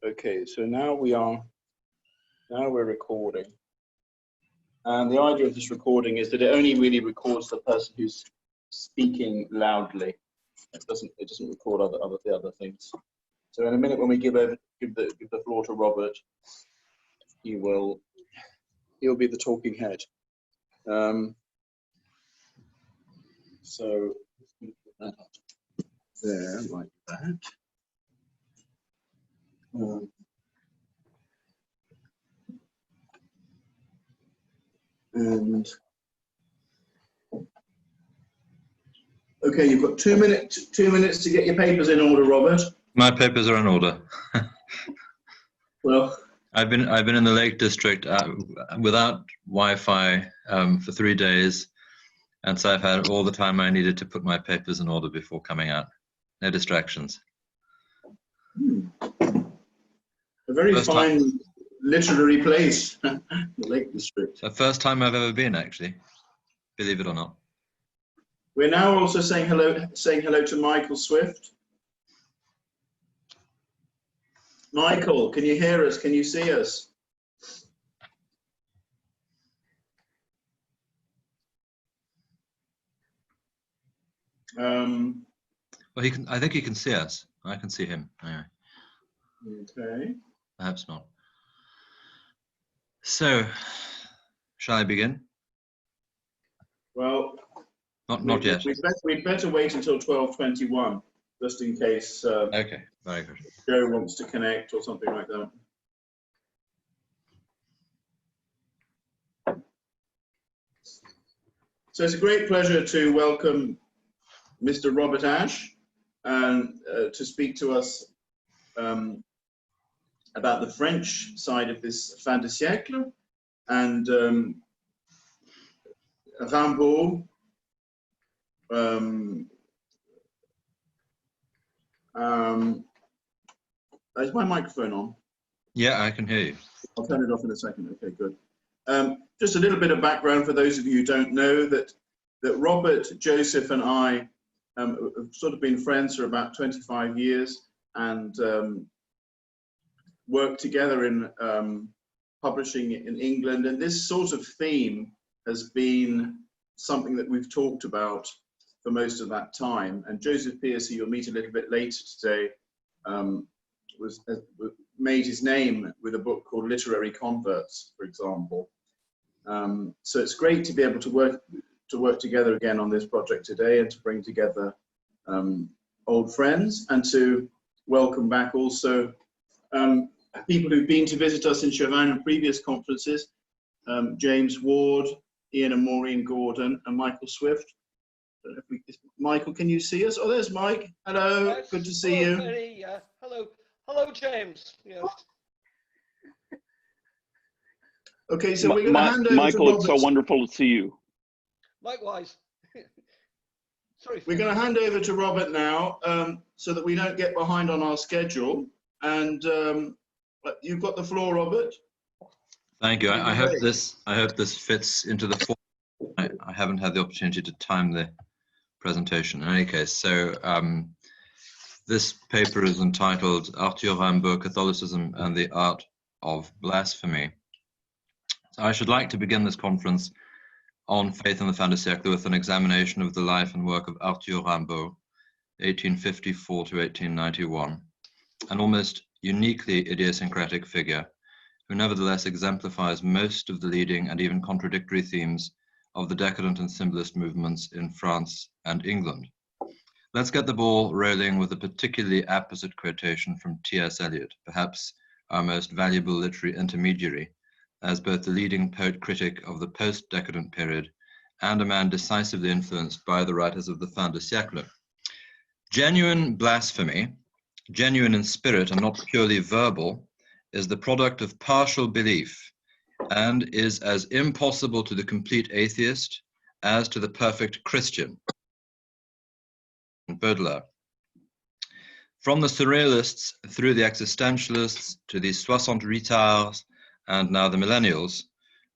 Okay, so now we're recording. And the idea of this recording is that it only really records the person who's speaking loudly. It doesn't record the other things. So in a minute when we give the floor to Robert, he'll be the talking head. So there, like that. And okay, you've got 2 minutes. 2 minutes to get your papers in order, Robert. My papers are in order. Well, I've been in the Lake District without Wi-Fi for 3 days, and so I've had all the time I needed to put my papers in order before coming out. No distractions. A very fine literary place, the Lake District. The first time I've ever been, actually, believe it or not. We're now also saying hello to Michael Swift. Michael, can you hear us? Can you see us? Well, I think he can see us. I can see him. Anyway. Okay. Perhaps not. So, shall I begin? Well, not yet. We'd better wait until 12:21, just in case. Okay, very good. Joe wants to connect or something like that. So it's a great pleasure to welcome Mr. Robert Asch and to speak to us about the French side of this Fin de Siècle and Rimbaud. Is my microphone on? Yeah, I can hear you. I'll turn it off in a second. Okay, good. Just a little bit of background for those of you who don't know that Robert, Joseph, and I have sort of been friends for about 25 years and worked together in publishing in England. And this sort of theme has been something that we've talked about for most of that time. And Joseph Pearce, who you'll meet a little bit later today, made his name with a book called Literary Converts, for example. So it's great to be able to work together again on this project today and to bring together old friends and to welcome back also people who've been to visit us in Chavagnes in previous conferences, James Ward, Ian and Maureen Gordon, and Michael Swift. Michael, can you see us? Oh, there's Mike. Hello, yes. Good to see you. Ferdi, hello, James. Yes. Okay, so we're going to hand over Michael, to Robert. it's so wonderful to see you. Likewise. Sorry. We're going to hand over to Robert now, so that we don't get behind on our schedule. And you've got the floor, Robert. Thank you. I hope this fits into the form. I haven't had the opportunity to time the presentation. In any case, so this paper is entitled Arthur Rimbaud, Catholicism and the Art of Blasphemy. So I should like to begin this conference on faith in the Fin de Siècle with an examination of the life and work of Arthur Rimbaud, 1854 to 1891, an almost uniquely idiosyncratic figure who nevertheless exemplifies most of the leading and even contradictory themes of the decadent and symbolist movements in France and England. Let's get the ball rolling with a particularly apposite quotation from T.S. Eliot, perhaps our most valuable literary intermediary, as both the leading poet critic of the post-decadent period and a man decisively influenced by the writers of the Fin de Siècle. Genuine blasphemy, genuine in spirit and not purely verbal, is the product of partial belief and is as impossible to the complete atheist as to the perfect Christian. Baudelaire. From the surrealists through the existentialists to the soixante-huitards and now the millennials,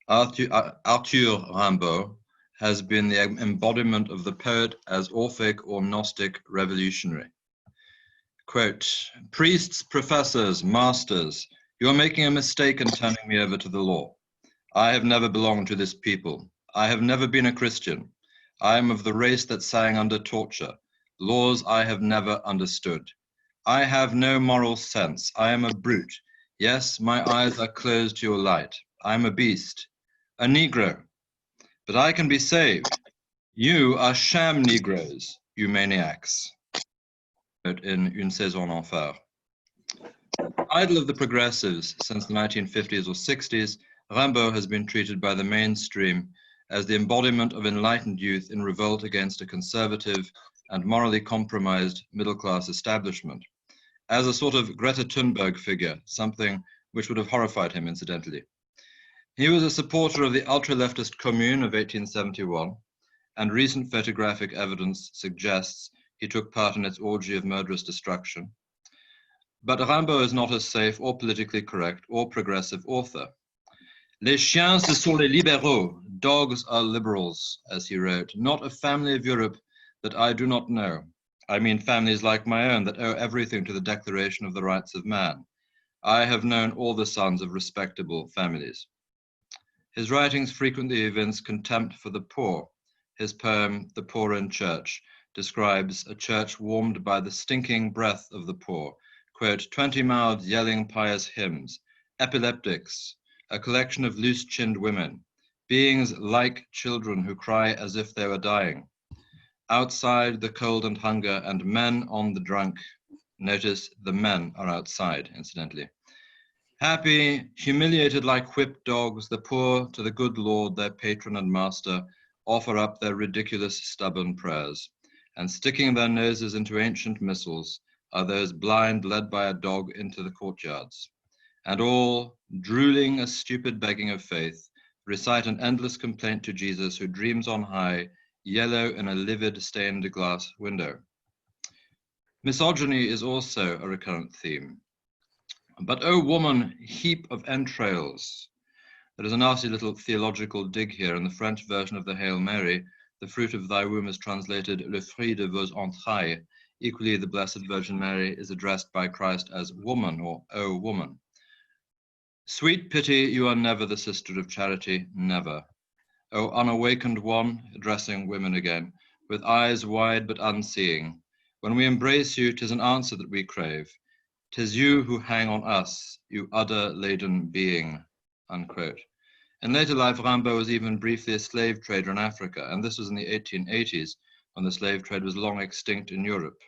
Arthur Rimbaud has been the embodiment of the poet as Orphic or Gnostic revolutionary. Quote, priests, professors, masters, you are making a mistake in turning me over to the law. I have never belonged to this people. I have never been a Christian. I am of the race that sang under torture. Laws I have never understood. I have no moral sense. I am a brute. Yes, my eyes are closed to your light. I am a beast, a Negro. But I can be saved. You are sham Negroes, you maniacs. In Une Saison en Enfer. Idol of the progressives since the 1950s or 60s, Rimbaud has been treated by the mainstream as the embodiment of enlightened youth in revolt against a conservative and morally compromised middle-class establishment, as a sort of Greta Thunberg figure, something which would have horrified him, incidentally. He was a supporter of the ultra-leftist Commune of 1871, and recent photographic evidence suggests he took part in its orgy of murderous destruction. But Rimbaud is not a safe or politically correct or progressive author. Les chiens, ce sont les libéraux. Dogs are liberals, as he wrote. Not a family of Europe that I do not know. I mean families like my own that owe everything to the Declaration of the Rights of Man. I have known all the sons of respectable families. His writings frequently evince contempt for the poor. His poem, The Poor in Church, describes a church warmed by the stinking breath of the poor, quote, 20 mouths yelling pious hymns, epileptics, a collection of loose-chinned women, beings like children who cry as if they were dying. Outside, the cold and hunger, and men on the drunk. Notice the men are outside, incidentally. Happy, humiliated like whipped dogs, the poor to the good Lord, their patron and master, offer up their ridiculous, stubborn prayers, and sticking their noses into ancient missals are those blind led by a dog into the courtyards. And all, drooling a stupid begging of faith, recite an endless complaint to Jesus who dreams on high, yellow in a livid stained glass window. Misogyny is also a recurrent theme. But, O woman, heap of entrails. There is a nasty little theological dig here. In the French version of the Hail Mary, the fruit of thy womb is translated le fruit de vos entrailles. Equally, the Blessed Virgin Mary is addressed by Christ as woman or O woman. Sweet pity, you are never the sister of charity, never. O unawakened one, addressing women again, with eyes wide but unseeing. When we embrace you, 'tis an answer that we crave. 'Tis you who hang on us, you udder-laden being, unquote. In later life, Rimbaud was even briefly a slave trader in Africa, and this was in the 1880s, when the slave trade was long extinct in Europe.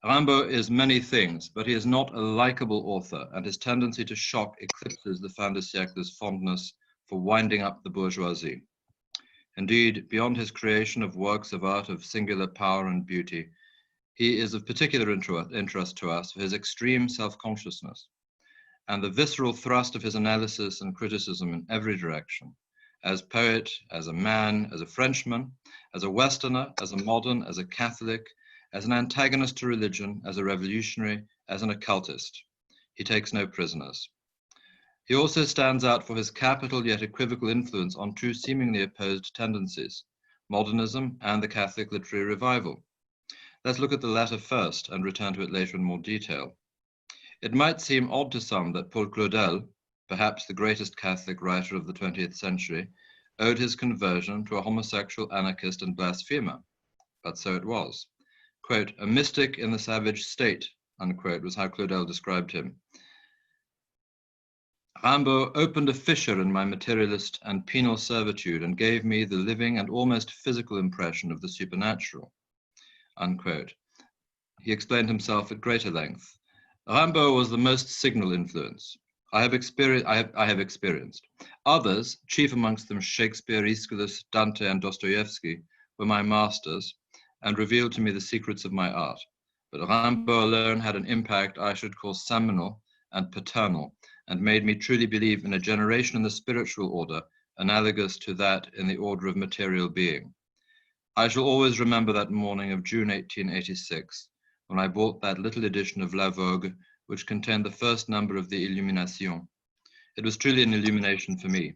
Rimbaud is many things, but he is not a likable author, and his tendency to shock eclipses the Fin de Siècle's fondness for winding up the bourgeoisie. Indeed, beyond his creation of works of art of singular power and beauty, he is of particular interest to us for his extreme self-consciousness and the visceral thrust of his analysis and criticism in every direction, as poet, as a man, as a Frenchman, as a Westerner, as a modern, as a Catholic, as an antagonist to religion, as a revolutionary, as an occultist. He takes no prisoners. He also stands out for his capital yet equivocal influence on two seemingly opposed tendencies, modernism and the Catholic literary revival. Let's look at the latter first and return to it later in more detail. It might seem odd to some that Paul Claudel, perhaps the greatest Catholic writer of the 20th century, owed his conversion to a homosexual anarchist and blasphemer, but so it was. Quote, a mystic in the savage state, unquote, was how Claudel described him. Rimbaud opened a fissure in my materialist and penal servitude and gave me the living and almost physical impression of the supernatural, unquote. He explained himself at greater length. Rimbaud was the most signal influence I have experienced. Others, chief amongst them Shakespeare, Aeschylus, Dante, and Dostoevsky, were my masters and revealed to me the secrets of my art. But Rimbaud alone had an impact I should call seminal and paternal, and made me truly believe in a generation in the spiritual order analogous to that in the order of material being. I shall always remember that morning of June 1886, when I bought that little edition of La Vogue, which contained the first number of the Illumination. It was truly an illumination for me.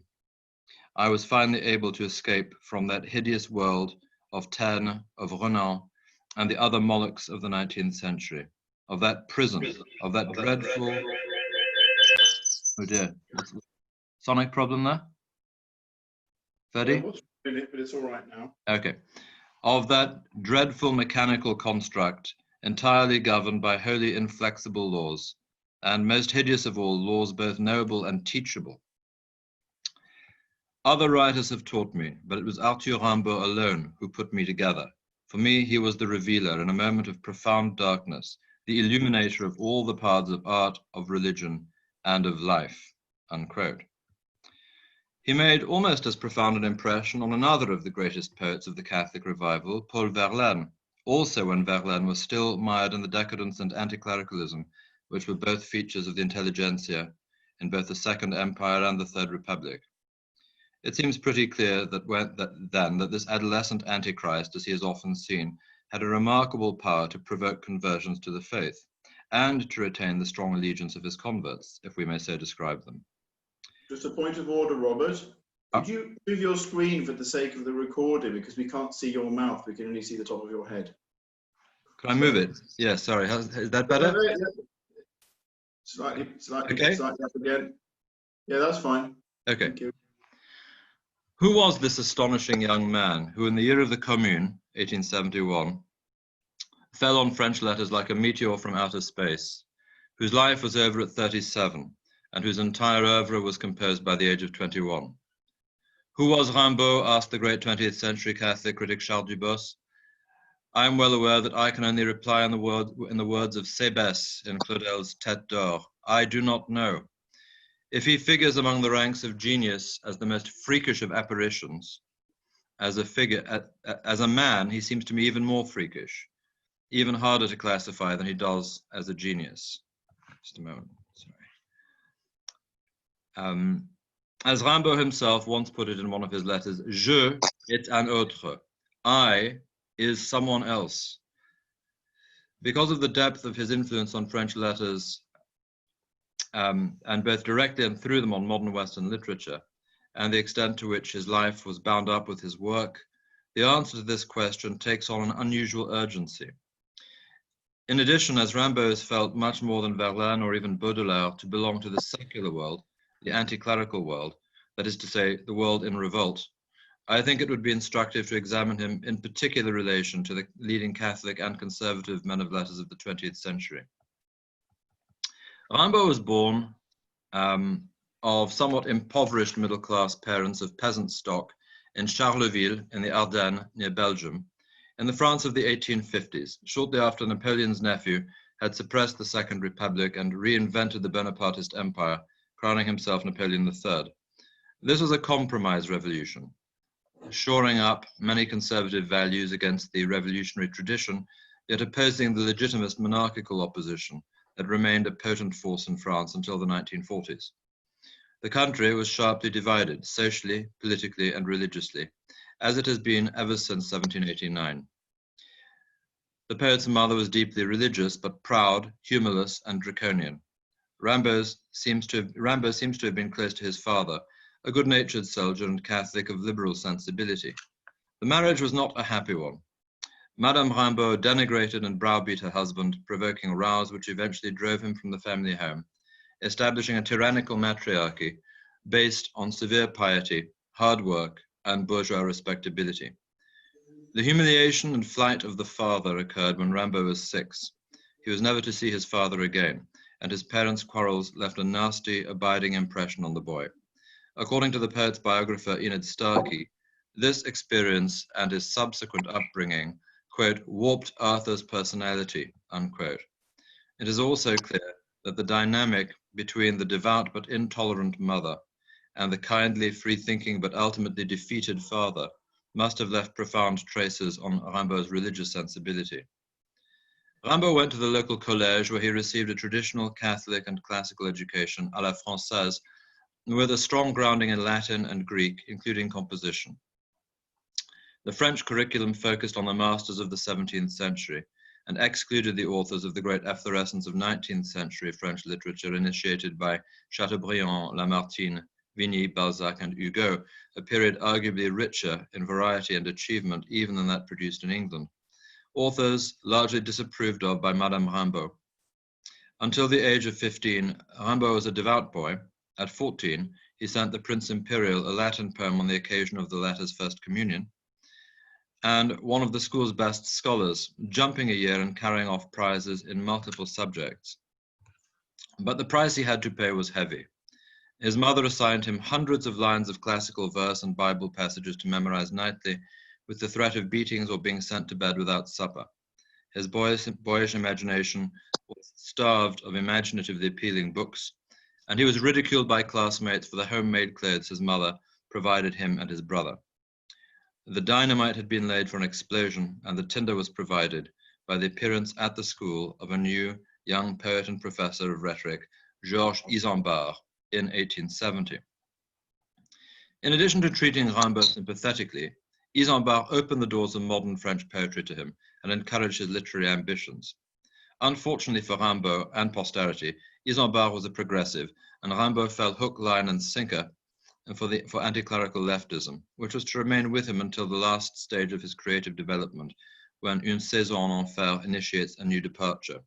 I was finally able to escape from that hideous world of Taine, of Renan, and the other Molochs of the 19th century. of that prison, of that dreadful, oh dear, what's the sonic problem there? Ferdi? But it's all right now. Okay. Of that dreadful mechanical construct, entirely governed by wholly inflexible laws, and most hideous of all, laws both knowable and teachable. Other writers have taught me, but it was Arthur Rimbaud alone who put me together. For me, he was the revealer in a moment of profound darkness, the illuminator of all the paths of art, of religion, and of life, unquote. He made almost as profound an impression on another of the greatest poets of the Catholic revival, Paul Verlaine, also when Verlaine was still mired in the decadence and anti-clericalism, which were both features of the intelligentsia in both the Second Empire and the Third Republic. It seems pretty clear that this adolescent Antichrist, as he is often seen, had a remarkable power to provoke conversions to the faith, and to retain the strong allegiance of his converts, if we may so describe them. Just a point of order, Robert. Could you move your screen for the sake of the recording, because we can't see your mouth, we can only see the top of your head. Can I move it? Yeah, sorry, is that better? Slightly Okay. slightly up again. Yeah, that's fine. Okay. Thank you. Who was this astonishing young man who in the year of the Commune, 1871, fell on French letters like a meteor from outer space, whose life was over at 37, and whose entire oeuvre was composed by the age of 21? Who was Rimbaud, asked the great 20th century Catholic critic Charles Dubos. I am well aware that I can only reply in the words of Cébès in Claudel's Tête d'Or. I do not know. If he figures among the ranks of genius as the most freakish of apparitions, as a man, he seems to me even more freakish, even harder to classify than he does as a genius. Just a moment, sorry. As Rimbaud himself once put it in one of his letters, je est un autre. I is someone else. Because of the depth of his influence on French letters, and both directly and through them on modern Western literature, and the extent to which his life was bound up with his work, the answer to this question takes on an unusual urgency. In addition, as Rimbaud is felt much more than Verlaine or even Baudelaire to belong to the secular world, the anti-clerical world, that is to say, the world in revolt, I think it would be instructive to examine him in particular relation to the leading Catholic and conservative men of letters of the 20th century. Rimbaud was born of somewhat impoverished middle-class parents of peasant stock in Charleville in the Ardennes near Belgium in the France of the 1850s, shortly after Napoleon's nephew had suppressed the Second Republic and reinvented the Bonapartist Empire, crowning himself Napoleon III. This was a compromise revolution, shoring up many conservative values against the revolutionary tradition, yet opposing the legitimist monarchical opposition that remained a potent force in France until the 1940s. The country was sharply divided, socially, politically, and religiously, as it has been ever since 1789. The poet's mother was deeply religious, but proud, humorless, and draconian. Rimbaud seems to have been close to his father, a good-natured soldier and Catholic of liberal sensibility. The marriage was not a happy one. Madame Rimbaud denigrated and browbeat her husband, provoking rows which eventually drove him from the family home, establishing a tyrannical matriarchy based on severe piety, hard work, and bourgeois respectability. The humiliation and flight of the father occurred when Rimbaud was 6. He was never to see his father again, and his parents' quarrels left a nasty, abiding impression on the boy. According to the poet's biographer Enid Starkey, this experience and his subsequent upbringing, quote, warped Arthur's personality, unquote. It is also clear that the dynamic between the devout but intolerant mother and the kindly, free-thinking but ultimately defeated father must have left profound traces on Rimbaud's religious sensibility. Rimbaud went to the local college where he received a traditional Catholic and classical education à la française with a strong grounding in Latin and Greek, including composition. The French curriculum focused on the masters of the 17th century and excluded the authors of the great efflorescence of 19th century French literature initiated by Chateaubriand, Lamartine, Vigny, Balzac, and Hugo, a period arguably richer in variety and achievement even than that produced in England. Authors largely disapproved of by Madame Rimbaud, Until the age of 15, Rimbaud was a devout boy. At 14, he sent the Prince Imperial a Latin poem on the occasion of the latter's first communion, and one of the school's best scholars, jumping a year and carrying off prizes in multiple subjects. But the price he had to pay was heavy. His mother assigned him hundreds of lines of classical verse and Bible passages to memorize nightly, with the threat of beatings or being sent to bed without supper. His boyish imagination was starved of imaginatively appealing books, and he was ridiculed by classmates for the homemade clothes his mother provided him and his brother. The dynamite had been laid for an explosion, and the tinder was provided by the appearance at the school of a new young poet and professor of rhetoric, Georges Isambard, in 1870. In addition to treating Rimbaud sympathetically, Isambard opened the doors of modern French poetry to him and encouraged his literary ambitions. Unfortunately for Rimbaud and posterity, Isambard was a progressive, and Rimbaud fell hook, line, and sinker for anti-clerical leftism, which was to remain with him until the last stage of his creative development, when Une Saison en Enfer initiates a new departure.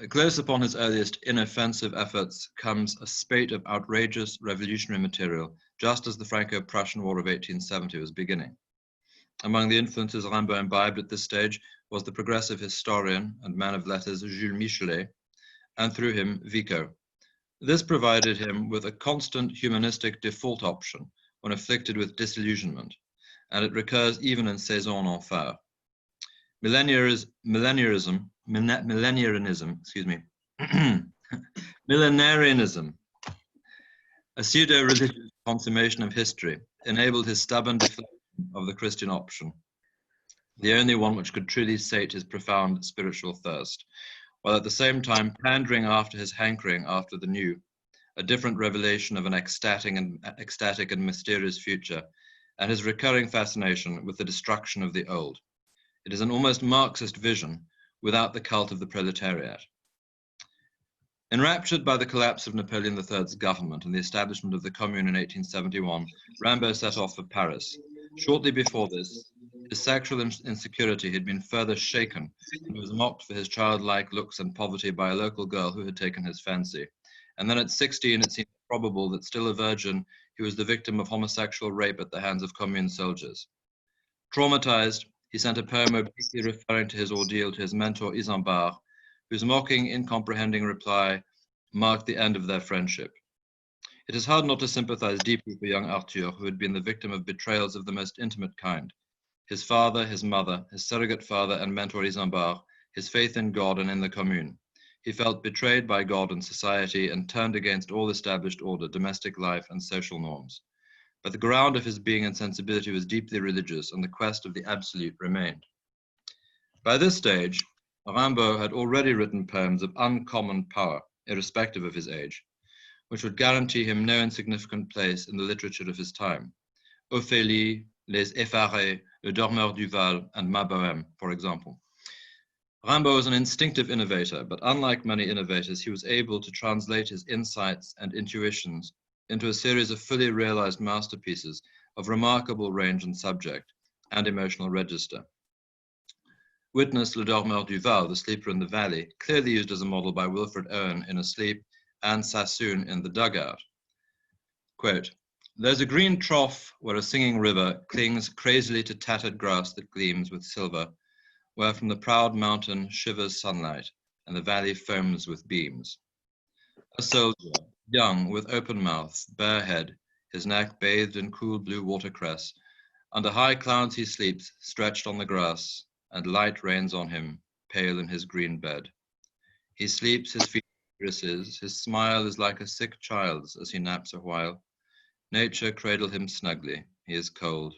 Close upon his earliest inoffensive efforts comes a spate of outrageous revolutionary material, just as the Franco-Prussian War of 1870 was beginning. Among the influences Rimbaud imbibed at this stage was the progressive historian and man of letters Jules Michelet, and through him, Vico. This provided him with a constant humanistic default option when afflicted with disillusionment, and it recurs even in Saison en Enfer. Millenarianism, millenarianism, a pseudo-religious consummation of history, enabled his stubborn deflection of the Christian option, the only one which could truly sate his profound spiritual thirst, while at the same time pandering after his hankering after the new, a different revelation of an ecstatic and mysterious future, and his recurring fascination with the destruction of the old. It is an almost Marxist vision without the cult of the proletariat. Enraptured by the collapse of Napoleon III's government and the establishment of the Commune in 1871, Rimbaud set off for Paris. Shortly before this, his sexual insecurity had been further shaken, and he was mocked for his childlike looks and poverty by a local girl who had taken his fancy. And then at 16, it seemed probable that, still a virgin, he was the victim of homosexual rape at the hands of Commune soldiers. Traumatized, he sent a poem obliquely referring to his ordeal to his mentor Isambard, whose mocking, incomprehending reply marked the end of their friendship. It is hard not to sympathize deeply for young Arthur, who had been the victim of betrayals of the most intimate kind. His father, his mother, his surrogate father and mentor Isambard, his faith in God and in the Commune. He felt betrayed by God and society and turned against all established order, domestic life, and social norms. But the ground of his being and sensibility was deeply religious, and the quest of the absolute remained. By this stage, Rimbaud had already written poems of uncommon power, irrespective of his age, which would guarantee him no insignificant place in the literature of his time. Ophélie, Les Effarés, Le Dormeur du Val, and Ma Bohème, for example. Rimbaud was an instinctive innovator, but unlike many innovators, he was able to translate his insights and intuitions into a series of fully realized masterpieces of remarkable range and subject and emotional register. Witness Le Dormeur du Val, The Sleeper in the Valley, clearly used as a model by Wilfred Owen in Asleep and Sassoon in The Dugout. Quote, "There's a green trough where a singing river clings crazily to tattered grass that gleams with silver, where from the proud mountain shivers sunlight and the valley foams with beams. A soldier, young, with open mouth, bare head, his neck bathed in cool blue watercress, under high clouds he sleeps, stretched on the grass, and light rains on him, pale in his green bed. He sleeps, his feet irises, his smile is like a sick child's as he naps a while. Nature cradled him snugly, he is cold.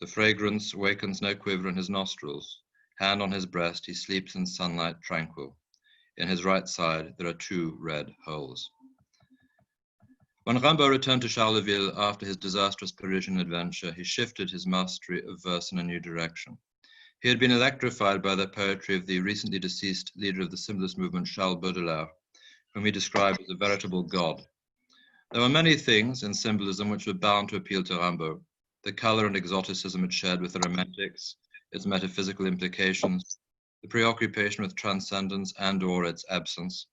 The fragrance wakens no quiver in his nostrils. Hand on his breast, he sleeps in sunlight tranquil. In his right side, there are 2 red holes." When Rimbaud returned to Charleville after his disastrous Parisian adventure, he shifted his mastery of verse in a new direction. He had been electrified by the poetry of the recently deceased leader of the symbolist movement, Charles Baudelaire, whom he described as a veritable god. There were many things in symbolism which were bound to appeal to Rimbaud: the color and exoticism it shared with the Romantics, its metaphysical implications, the preoccupation with transcendence and/or its absence,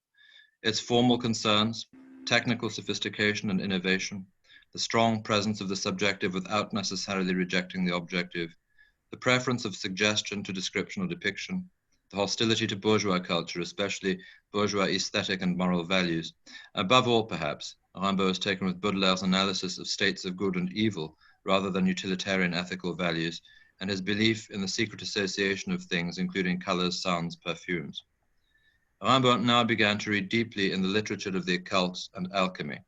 its formal concerns, technical sophistication and innovation, the strong presence of the subjective without necessarily rejecting the objective, the preference of suggestion to description or depiction, the hostility to bourgeois culture, especially bourgeois aesthetic and moral values. Above all, perhaps, Rimbaud is taken with Baudelaire's analysis of states of good and evil rather than utilitarian ethical values, and his belief in the secret association of things, including colors, sounds, perfumes. Rimbaud now began to read deeply in the literature of the occult and alchemy.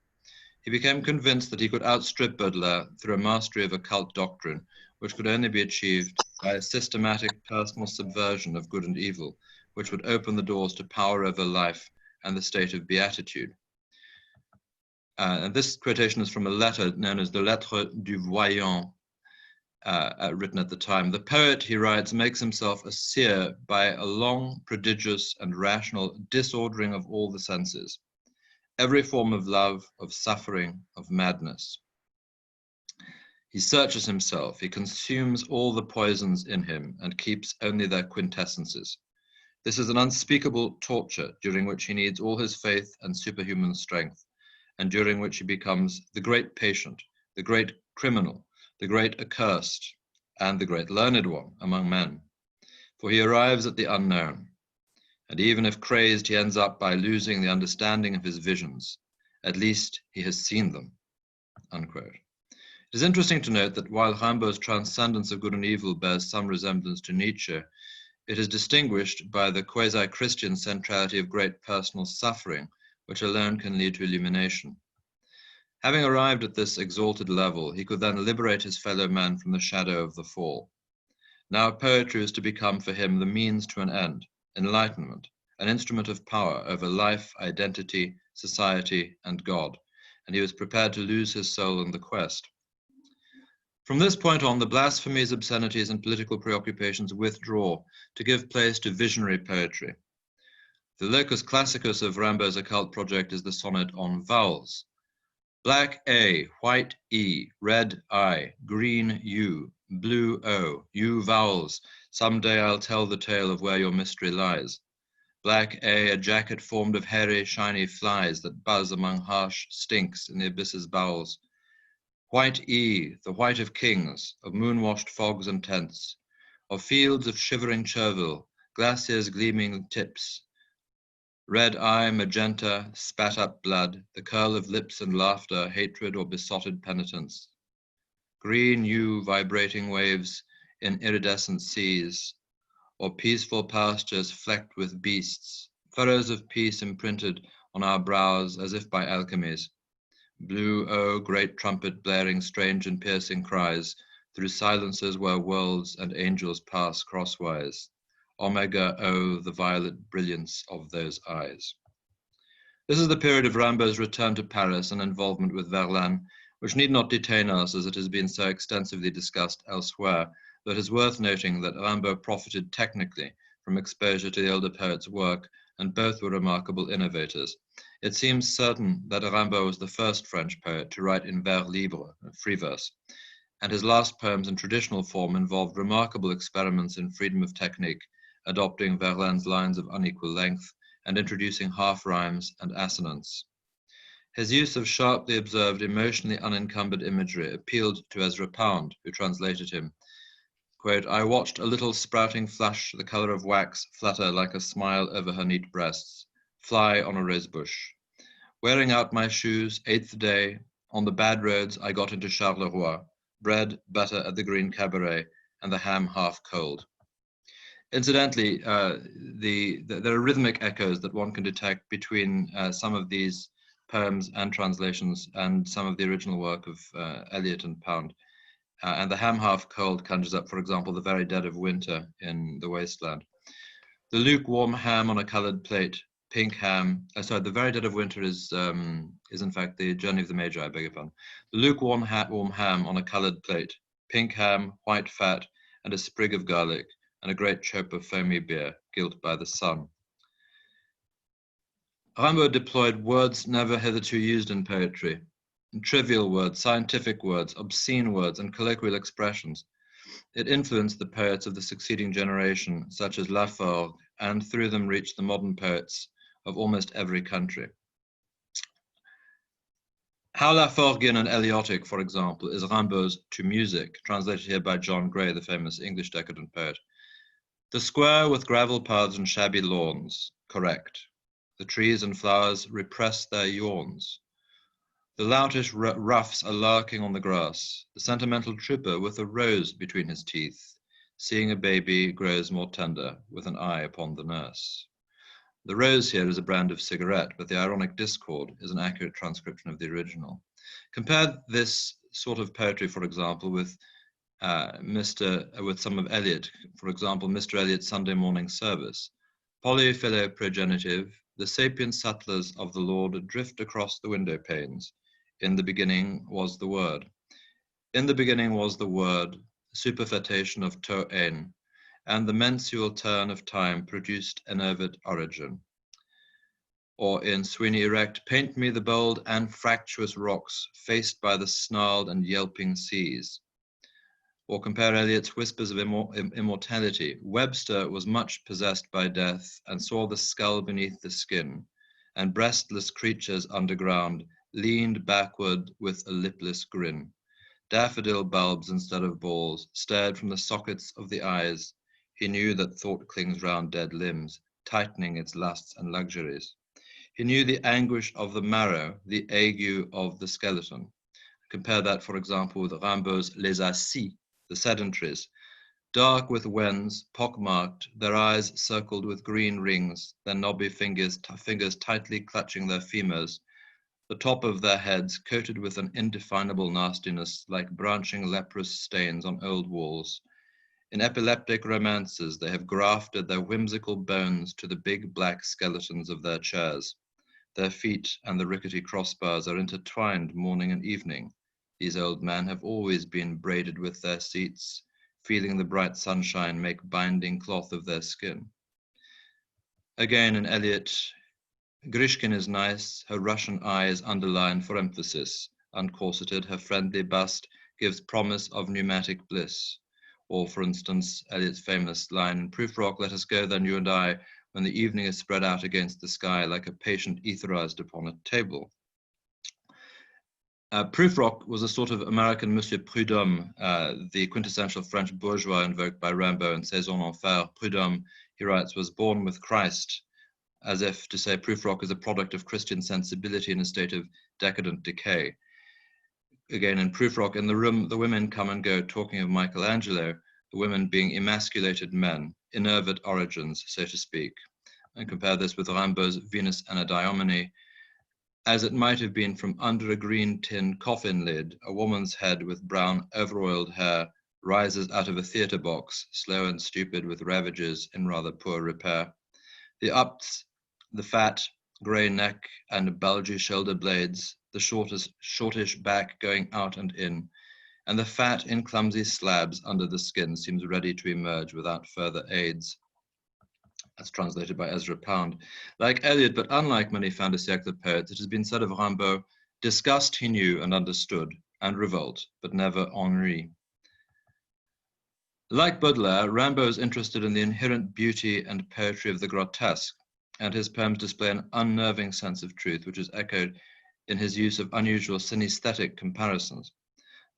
He became convinced that he could outstrip Baudelaire through a mastery of occult doctrine, which could only be achieved by a systematic personal subversion of good and evil, which would open the doors to power over life and the state of beatitude. And this quotation is from a letter known as the Lettre du Voyant, written at the time. The poet, he writes, makes himself a seer by a long, prodigious, and rational disordering of all the senses, every form of love, of suffering, of madness. He searches himself, he consumes all the poisons in him and keeps only their quintessences. This is an unspeakable torture during which he needs all his faith and superhuman strength, and during which he becomes the great patient, the great criminal, the great accursed, and the great learned one among men. For he arrives at the unknown, and even if crazed, he ends up by losing the understanding of his visions. At least he has seen them." Unquote. It is interesting to note that while Rimbaud's transcendence of good and evil bears some resemblance to Nietzsche, it is distinguished by the quasi-Christian centrality of great personal suffering, which alone can lead to illumination. Having arrived at this exalted level, he could then liberate his fellow man from the shadow of the fall. Now poetry is to become for him the means to an end, enlightenment, an instrument of power over life, identity, society, and God, and he was prepared to lose his soul in the quest. From this point on, the blasphemies, obscenities, and political preoccupations withdraw to give place to visionary poetry. The locus classicus of Rimbaud's occult project is the sonnet on vowels. Black A, white E, red I, green U, blue O, you vowels, someday I'll tell the tale of where your mystery lies. Black A jacket formed of hairy, shiny flies that buzz among harsh stinks in the abyss's bowels. White E, the white of kings, of moon-washed fogs and tents, of fields of shivering chervil, glaciers' gleaming tips. Red eye, magenta, spat up blood, the curl of lips and laughter, hatred or besotted penitence. Green U, vibrating waves in iridescent seas, or peaceful pastures flecked with beasts, furrows of peace imprinted on our brows as if by alchemies. Blue O, great trumpet blaring strange and piercing cries through silences where worlds and angels pass crosswise. Omega O, the violet brilliance of those eyes. This is the period of Rimbaud's return to Paris and involvement with Verlaine, which need not detain us as it has been so extensively discussed elsewhere, though it is worth noting that Rimbaud profited technically from exposure to the older poet's work, and both were remarkable innovators. It seems certain that Rimbaud was the first French poet to write in vers libre, free verse, and his last poems in traditional form involved remarkable experiments in freedom of technique, adopting Verlaine's lines of unequal length and introducing half rhymes and assonance. His use of sharply observed, emotionally unencumbered imagery appealed to Ezra Pound, who translated him. Quote, "I watched a little sprouting flush, the color of wax, flutter like a smile over her neat breasts, fly on a rosebush. Wearing out my shoes, 8th day, on the bad roads I got into Charleroi, bread, butter at the Green Cabaret, and the ham half cold." Incidentally, there are rhythmic echoes that one can detect between some of these poems and translations and some of the original work of Eliot and Pound. And the ham half cold conjures up, for example, the very dead of winter in the wasteland. The lukewarm ham on a colored plate, pink ham, the very dead of winter is in fact the Journey of the Magi, I beg your pardon. The lukewarm warm ham on a colored plate, pink ham, white fat, and a sprig of garlic, and a great chope of foamy beer, gilt by the sun. Rimbaud deployed words never hitherto used in poetry, trivial words, scientific words, obscene words, and colloquial expressions. It influenced the poets of the succeeding generation, such as Laforgue, and through them reached the modern poets of almost every country. How Laforgian and Eliotic, for example, is Rimbaud's To Music, translated here by John Gray, the famous English decadent poet. The square with gravel paths and shabby lawns, correct. The trees and flowers repress their yawns. The loutish roughs are lurking on the grass. The sentimental trooper with a rose between his teeth, seeing a baby grows more tender with an eye upon the nurse. The rose here is a brand of cigarette, but the ironic discord is an accurate transcription of the original. Compare this sort of poetry, for example, with some of Eliot. For example, Mr. Eliot's Sunday morning service. Polyphilo progenitive, the sapient sutlers of the Lord drift across the window panes. In the beginning was the word. In the beginning was the word, superfetation of to ein, and the mensual turn of time produced enervate origin. Or in Sweeney Erect, paint me the bold and fractious rocks faced by the snarled and yelping seas. Or compare Eliot's Whispers of Immortality. Webster was much possessed by death and saw the skull beneath the skin, and breastless creatures underground leaned backward with a lipless grin. Daffodil bulbs instead of balls stared from the sockets of the eyes. He knew that thought clings round dead limbs, tightening its lusts and luxuries. He knew the anguish of the marrow, the ague of the skeleton. Compare that, for example, with Rimbaud's Les Assis, the sedentaries, dark with wens, pockmarked, their eyes circled with green rings, their knobby fingers tightly clutching their femurs, the top of their heads coated with an indefinable nastiness like branching leprous stains on old walls. In epileptic romances, they have grafted their whimsical bones to the big black skeletons of their chairs. Their feet and the rickety crossbars are intertwined morning and evening. These old men have always been braided with their seats, feeling the bright sunshine make binding cloth of their skin. Again in Eliot, Grishkin is nice, her Russian eye is underlined for emphasis. Uncorseted, her friendly bust gives promise of pneumatic bliss. Or, for instance, Eliot's famous line in Prufrock, let us go then you and I, when the evening is spread out against the sky like a patient etherized upon a table. Prufrock was a sort of American Monsieur Prudhomme, the quintessential French bourgeois invoked by Rimbaud in Saison Enfer. Prudhomme, he writes, was born with Christ, as if to say Prufrock is a product of Christian sensibility in a state of decadent decay. Again, in Prufrock, in the room, the women come and go, talking of Michelangelo, the women being emasculated men, enervate origins, so to speak. And compare this with Rimbaud's Venus Anadyomene. As it might have been from under a green tin coffin lid, a woman's head with brown overoiled hair rises out of a theatre box, slow and stupid with ravages in rather poor repair. The ups, the fat, grey neck and bulgy shoulder blades, the shortish back going out and in, and the fat in clumsy slabs under the skin seems ready to emerge without further aids. That's translated by Ezra Pound. Like Eliot, but unlike many Fin de Siècle poets, it has been said of Rimbaud, disgust he knew and understood, and revolt, but never ennui. Like Baudelaire, Rimbaud is interested in the inherent beauty and poetry of the grotesque, and his poems display an unnerving sense of truth, which is echoed in his use of unusual synesthetic comparisons.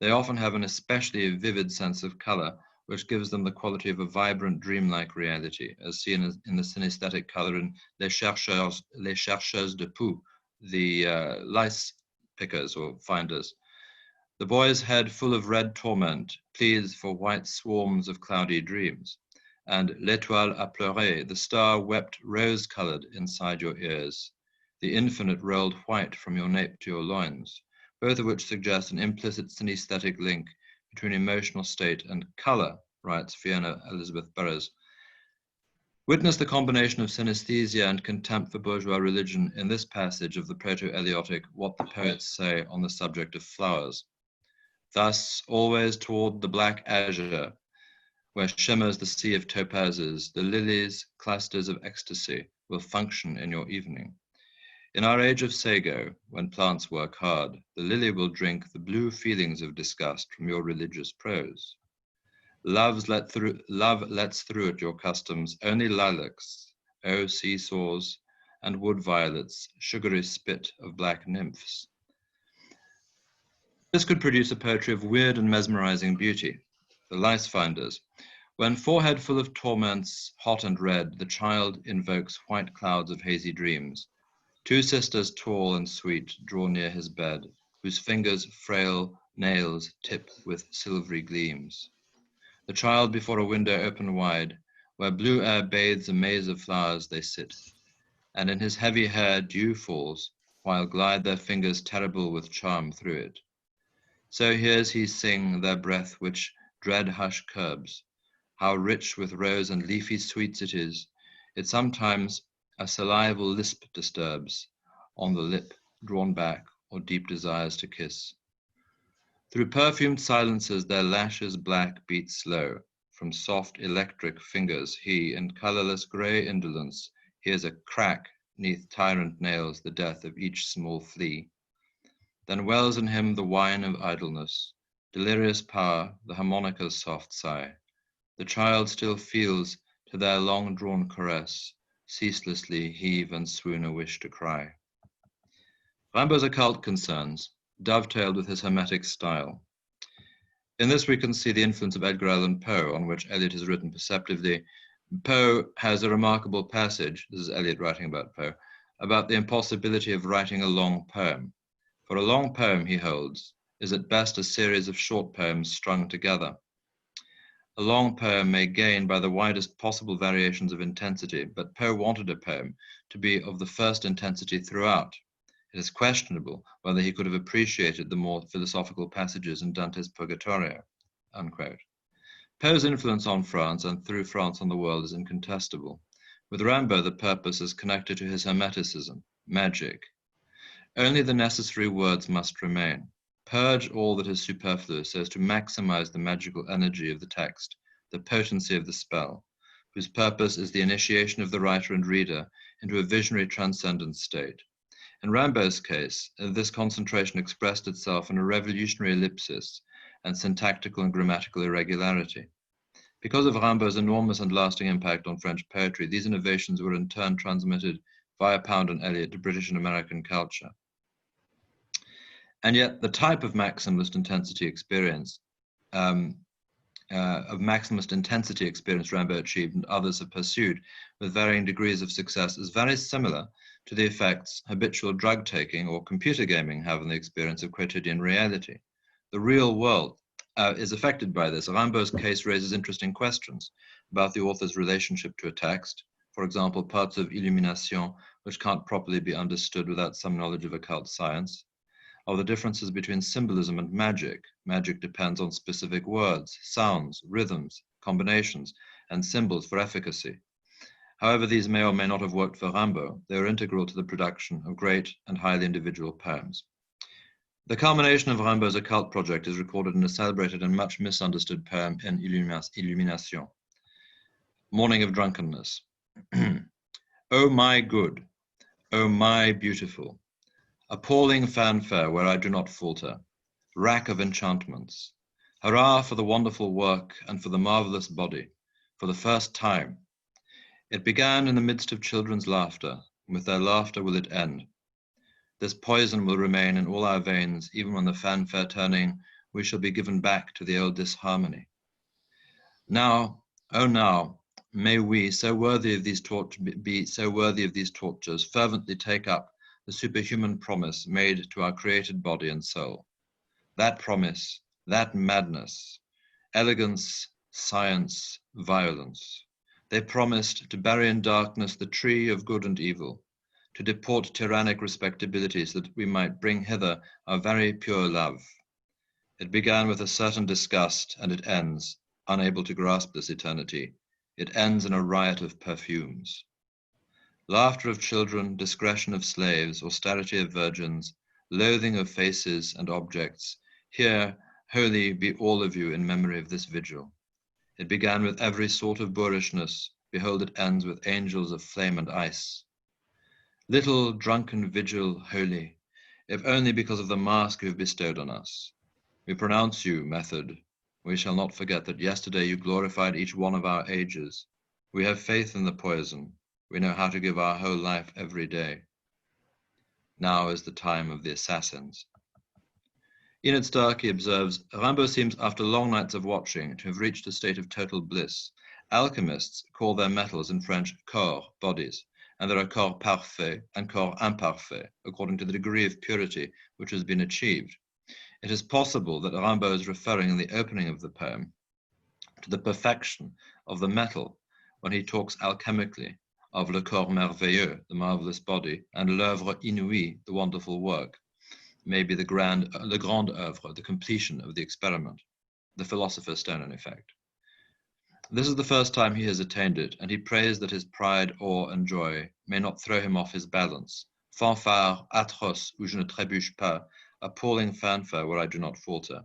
They often have an especially vivid sense of color, which gives them the quality of a vibrant, dreamlike reality, as seen in the synesthetic color in Les Chercheuses de Poux, the lice pickers or finders. The boy's head full of red torment pleads for white swarms of cloudy dreams. And L'étoile a pleuré, the star wept rose-colored inside your ears. The infinite rolled white from your nape to your loins, both of which suggest an implicit synesthetic link between emotional state and color, writes Fiona Elizabeth Burrows. Witness the combination of synesthesia and contempt for bourgeois religion in this passage of the Proto-Eliotic What the Poets Say on the Subject of Flowers. Thus, always toward the black azure, where shimmers the sea of topazes, the lilies, clusters of ecstasy, will function in your evening. In our age of sago, when plants work hard, the lily will drink the blue feelings of disgust from your religious prose. Love lets through at your customs only lilacs, seesaws, and wood violets, sugary spit of black nymphs. This could produce a poetry of weird and mesmerizing beauty. The lice finders. When forehead full of torments, hot and red, the child invokes white clouds of hazy dreams. Two sisters tall and sweet draw near his bed, whose fingers frail nails tip with silvery gleams. The child before a window open wide, where blue air bathes a maze of flowers they sit, and in his heavy hair dew falls, while glide their fingers terrible with charm through it. So hears he sing their breath which dread hush curbs, how rich with rose and leafy sweets it is, it sometimes a salival lisp disturbs, on the lip drawn back or deep desires to kiss. Through perfumed silences their lashes black beat slow, from soft electric fingers he, in colorless gray indolence, hears a crack neath tyrant nails the death of each small flea. Then wells in him the wine of idleness, delirious power, the harmonica's soft sigh. The child still feels to their long-drawn caress, ceaselessly heave and swoon a wish to cry. Rimbaud's occult concerns dovetailed with his hermetic style. In this we can see the influence of Edgar Allan Poe, on which Eliot has written perceptively. Poe has a remarkable passage, this is Eliot writing about Poe, about the impossibility of writing a long poem. For a long poem, he holds, is at best a series of short poems strung together. A long poem may gain by the widest possible variations of intensity, but Poe wanted a poem to be of the first intensity throughout. It is questionable whether he could have appreciated the more philosophical passages in Dante's Purgatorio, unquote. Poe's influence on France and through France on the world is incontestable. With Rimbaud, the purpose is connected to his hermeticism, magic. Only the necessary words must remain. Purge all that is superfluous so as to maximize the magical energy of the text, the potency of the spell, whose purpose is the initiation of the writer and reader into a visionary transcendent state. In Rimbaud's case, this concentration expressed itself in a revolutionary ellipsis and syntactical and grammatical irregularity. Because of Rimbaud's enormous and lasting impact on French poetry, these innovations were in turn transmitted via Pound and Eliot to British and American culture. And yet the type of maximalist intensity experience Rimbaud achieved and others have pursued with varying degrees of success is very similar to the effects habitual drug taking or computer gaming have on the experience of quotidian reality. The real world is affected by this. Rimbaud's case raises interesting questions about the author's relationship to a text, for example, parts of Illumination which can't properly be understood without some knowledge of occult science, of the differences between symbolism and magic. Magic depends on specific words, sounds, rhythms, combinations, and symbols for efficacy. However, these may or may not have worked for Rimbaud. They are integral to the production of great and highly individual poems. The culmination of Rimbaud's occult project is recorded in a celebrated and much misunderstood poem in Illumination, Morning of Drunkenness. Oh my good, oh my beautiful, appalling fanfare where I do not falter, rack of enchantments, hurrah for the wonderful work and for the marvelous body, for the first time. It began in the midst of children's laughter, and with their laughter will it end. This poison will remain in all our veins, even when the fanfare turning, we shall be given back to the old disharmony. Now, oh now, may we, so worthy of these tortures, fervently take up the superhuman promise made to our created body and soul. That promise, that madness, elegance, science, violence. They promised to bury in darkness the tree of good and evil, to deport tyrannic respectability so that we might bring hither our very pure love. It began with a certain disgust, and it ends, unable to grasp this eternity. It ends in a riot of perfumes. Laughter of children, discretion of slaves, austerity of virgins, loathing of faces and objects, here, holy be all of you in memory of this vigil. It began with every sort of boorishness. Behold, it ends with angels of flame and ice. Little drunken vigil holy, if only because of the mask you have bestowed on us. We pronounce you, method, We shall not forget that yesterday you glorified each one of our ages. We have faith in the poison. We know how to give our whole life every day. Now is the time of the assassins. Enid Starkey observes, Rimbaud seems, after long nights of watching, to have reached a state of total bliss. Alchemists call their metals in French corps, bodies, and there are corps parfaits and corps imparfaits, according to the degree of purity which has been achieved. It is possible that Rimbaud is referring in the opening of the poem to the perfection of the metal when he talks alchemically of le corps merveilleux, the marvelous body, and l'œuvre inouïe, the wonderful work. Maybe le grand œuvre, the completion of the experiment, the philosopher's stone in effect. This is the first time he has attained it, and he prays that his pride, awe, and joy may not throw him off his balance. Fanfare atroce où je ne trébuche pas, appalling fanfare where I do not falter.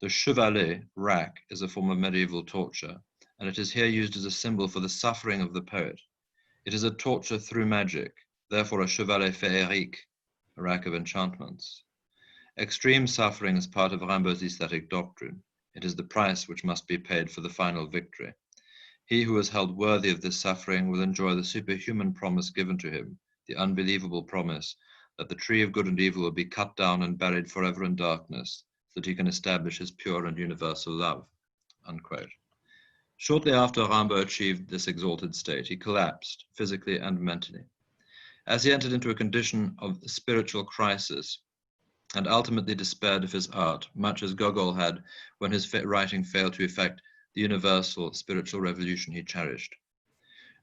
The chevalet, rack, is a form of medieval torture, and it is here used as a symbol for the suffering of the poet. It is a torture through magic, therefore a chevalet féerique, a rack of enchantments. Extreme suffering is part of Rimbaud's aesthetic doctrine. It is the price which must be paid for the final victory. He who is held worthy of this suffering will enjoy the superhuman promise given to him, the unbelievable promise that the tree of good and evil will be cut down and buried forever in darkness, so that he can establish his pure and universal love. Unquote. Shortly after Rimbaud achieved this exalted state, he collapsed, physically and mentally. As he entered into a condition of spiritual crisis, and ultimately despaired of his art, much as Gogol had when his writing failed to effect the universal spiritual revolution he cherished.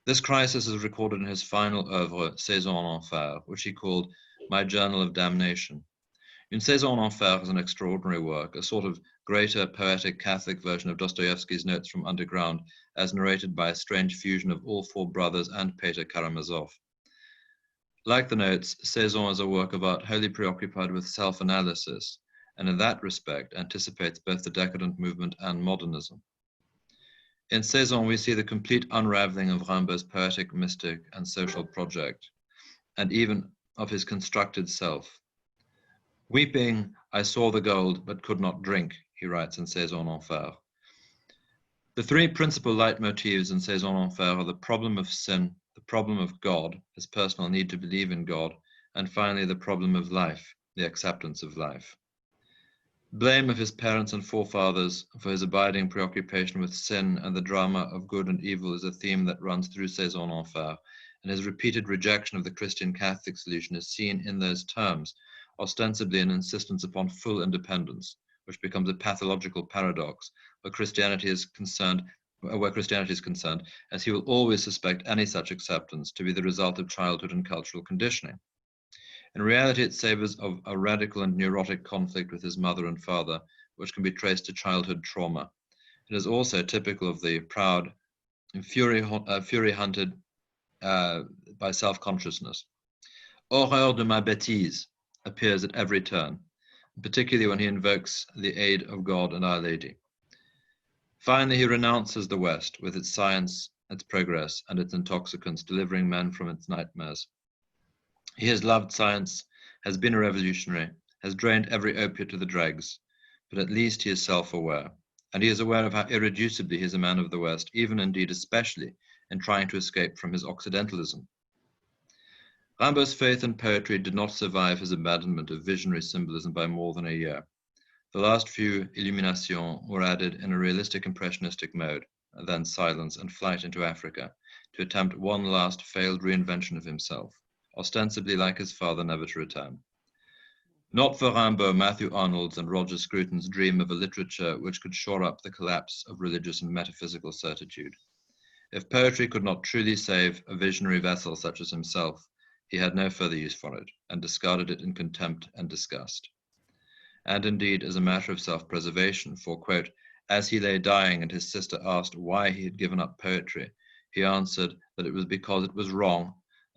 This crisis is recorded in his final oeuvre, Saison en Enfer, which he called My Journal of Damnation. Une Saison en Enfer is an extraordinary work, a sort of greater poetic Catholic version of Dostoevsky's Notes from Underground, as narrated by a strange fusion of all four brothers and Peter Karamazov. Like the Notes, Saison is a work of art wholly preoccupied with self-analysis, and in that respect anticipates both the decadent movement and modernism. In Saison, we see the complete unraveling of Rimbaud's poetic, mystic, and social project, and even of his constructed self. Weeping, I saw the gold, but could not drink, he writes in Saison en Enfer. The three principal leitmotifs in Saison en Enfer are the problem of sin, the problem of God, his personal need to believe in God, and finally the problem of life, the acceptance of life. Blame of his parents and forefathers for his abiding preoccupation with sin and the drama of good and evil is a theme that runs through Saison en Enfer, and his repeated rejection of the Christian Catholic solution is seen in those terms, ostensibly an insistence upon full independence, which becomes a pathological paradox where Christianity is concerned, as he will always suspect any such acceptance to be the result of childhood and cultural conditioning. In reality, it savors of a radical and neurotic conflict with his mother and father, which can be traced to childhood trauma. It is also typical of the proud, fury-hunted by self-consciousness. Horreur de ma bêtise appears at every turn, particularly when he invokes the aid of God and Our Lady. Finally, he renounces the West with its science, its progress, and its intoxicants, delivering men from its nightmares. He has loved science, has been a revolutionary, has drained every opiate to the dregs, but at least he is self-aware, and he is aware of how irreducibly he is a man of the West, even indeed especially in trying to escape from his Occidentalism. Rimbaud's faith in poetry did not survive his abandonment of visionary symbolism by more than a year. The last few illuminations were added in a realistic impressionistic mode, then silence and flight into Africa, to attempt one last failed reinvention of himself, ostensibly like his father, never to return. Not for Rimbaud, Matthew Arnold's and Roger Scruton's dream of a literature which could shore up the collapse of religious and metaphysical certitude. If poetry could not truly save a visionary vessel such as himself, he had no further use for it, and discarded it in contempt and disgust. And indeed, as a matter of self-preservation, for, quote, as he lay dying and his sister asked why he had given up poetry, he answered that it was because it was wrong,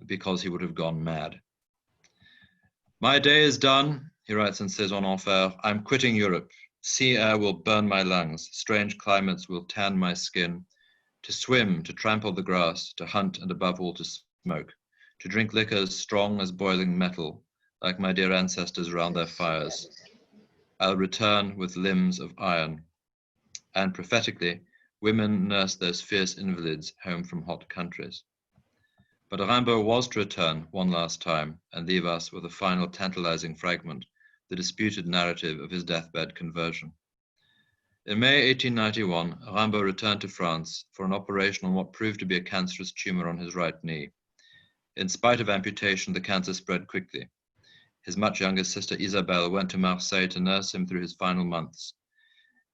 because he would have gone mad. My day is done, he writes in Saison en Enfer. I'm quitting Europe. Sea air will burn my lungs. Strange climates will tan my skin. To swim, to trample the grass, to hunt, and above all to smoke. To drink liquors strong as boiling metal, like my dear ancestors round their fires. I'll return with limbs of iron. and prophetically, women nursed those fierce invalids home from hot countries. But Rimbaud was to return one last time and leave us with a final tantalizing fragment, the disputed narrative of his deathbed conversion. In May 1891, Rimbaud returned to France for an operation on what proved to be a cancerous tumor on his right knee. In spite of amputation, the cancer spread quickly. His much younger sister Isabelle went to Marseille to nurse him through his final months.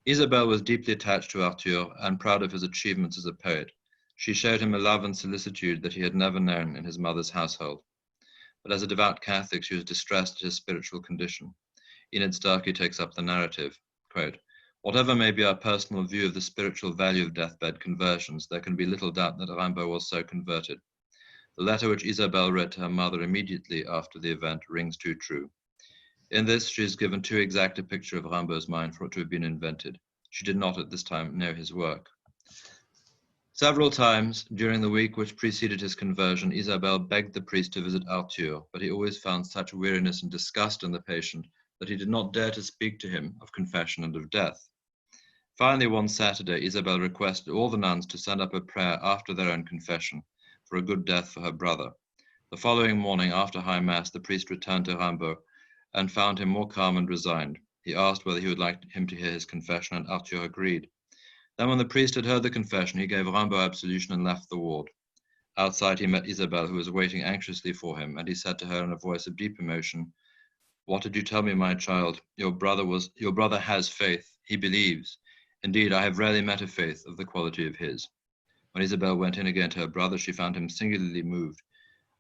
Isabelle was deeply attached to Arthur and proud of his achievements as a poet. She showed him a love and solicitude that he had never known in his mother's household. But as a devout Catholic, she was distressed at his spiritual condition. Enid Starkey takes up the narrative, quote, "Whatever may be our personal view of the spiritual value of deathbed conversions, there can be little doubt that Rimbaud was so converted. The letter which Isabelle read to her mother immediately after the event rings too true. In this, she is given too exact a picture of Rimbaud's mind for it to have been invented. She did not at this time know his work." Several times during the week which preceded his conversion, Isabelle begged the priest to visit Arthur, but he always found such weariness and disgust in the patient that he did not dare to speak to him of confession and of death. Finally, one Saturday, Isabelle requested all the nuns to send up a prayer after their own confession for a good death for her brother. The following morning, after High Mass, the priest returned to Rimbaud and found him more calm and resigned. He asked whether he would like him to hear his confession, and Arthur agreed. Then when the priest had heard the confession, he gave Rimbaud absolution and left the ward. Outside, he met Isabelle, who was waiting anxiously for him, and he said to her in a voice of deep emotion, "What did you tell me, my child? Your brother has faith. He believes. Indeed, I have rarely met a faith of the quality of his." When Isabelle went in again to her brother, she found him singularly moved.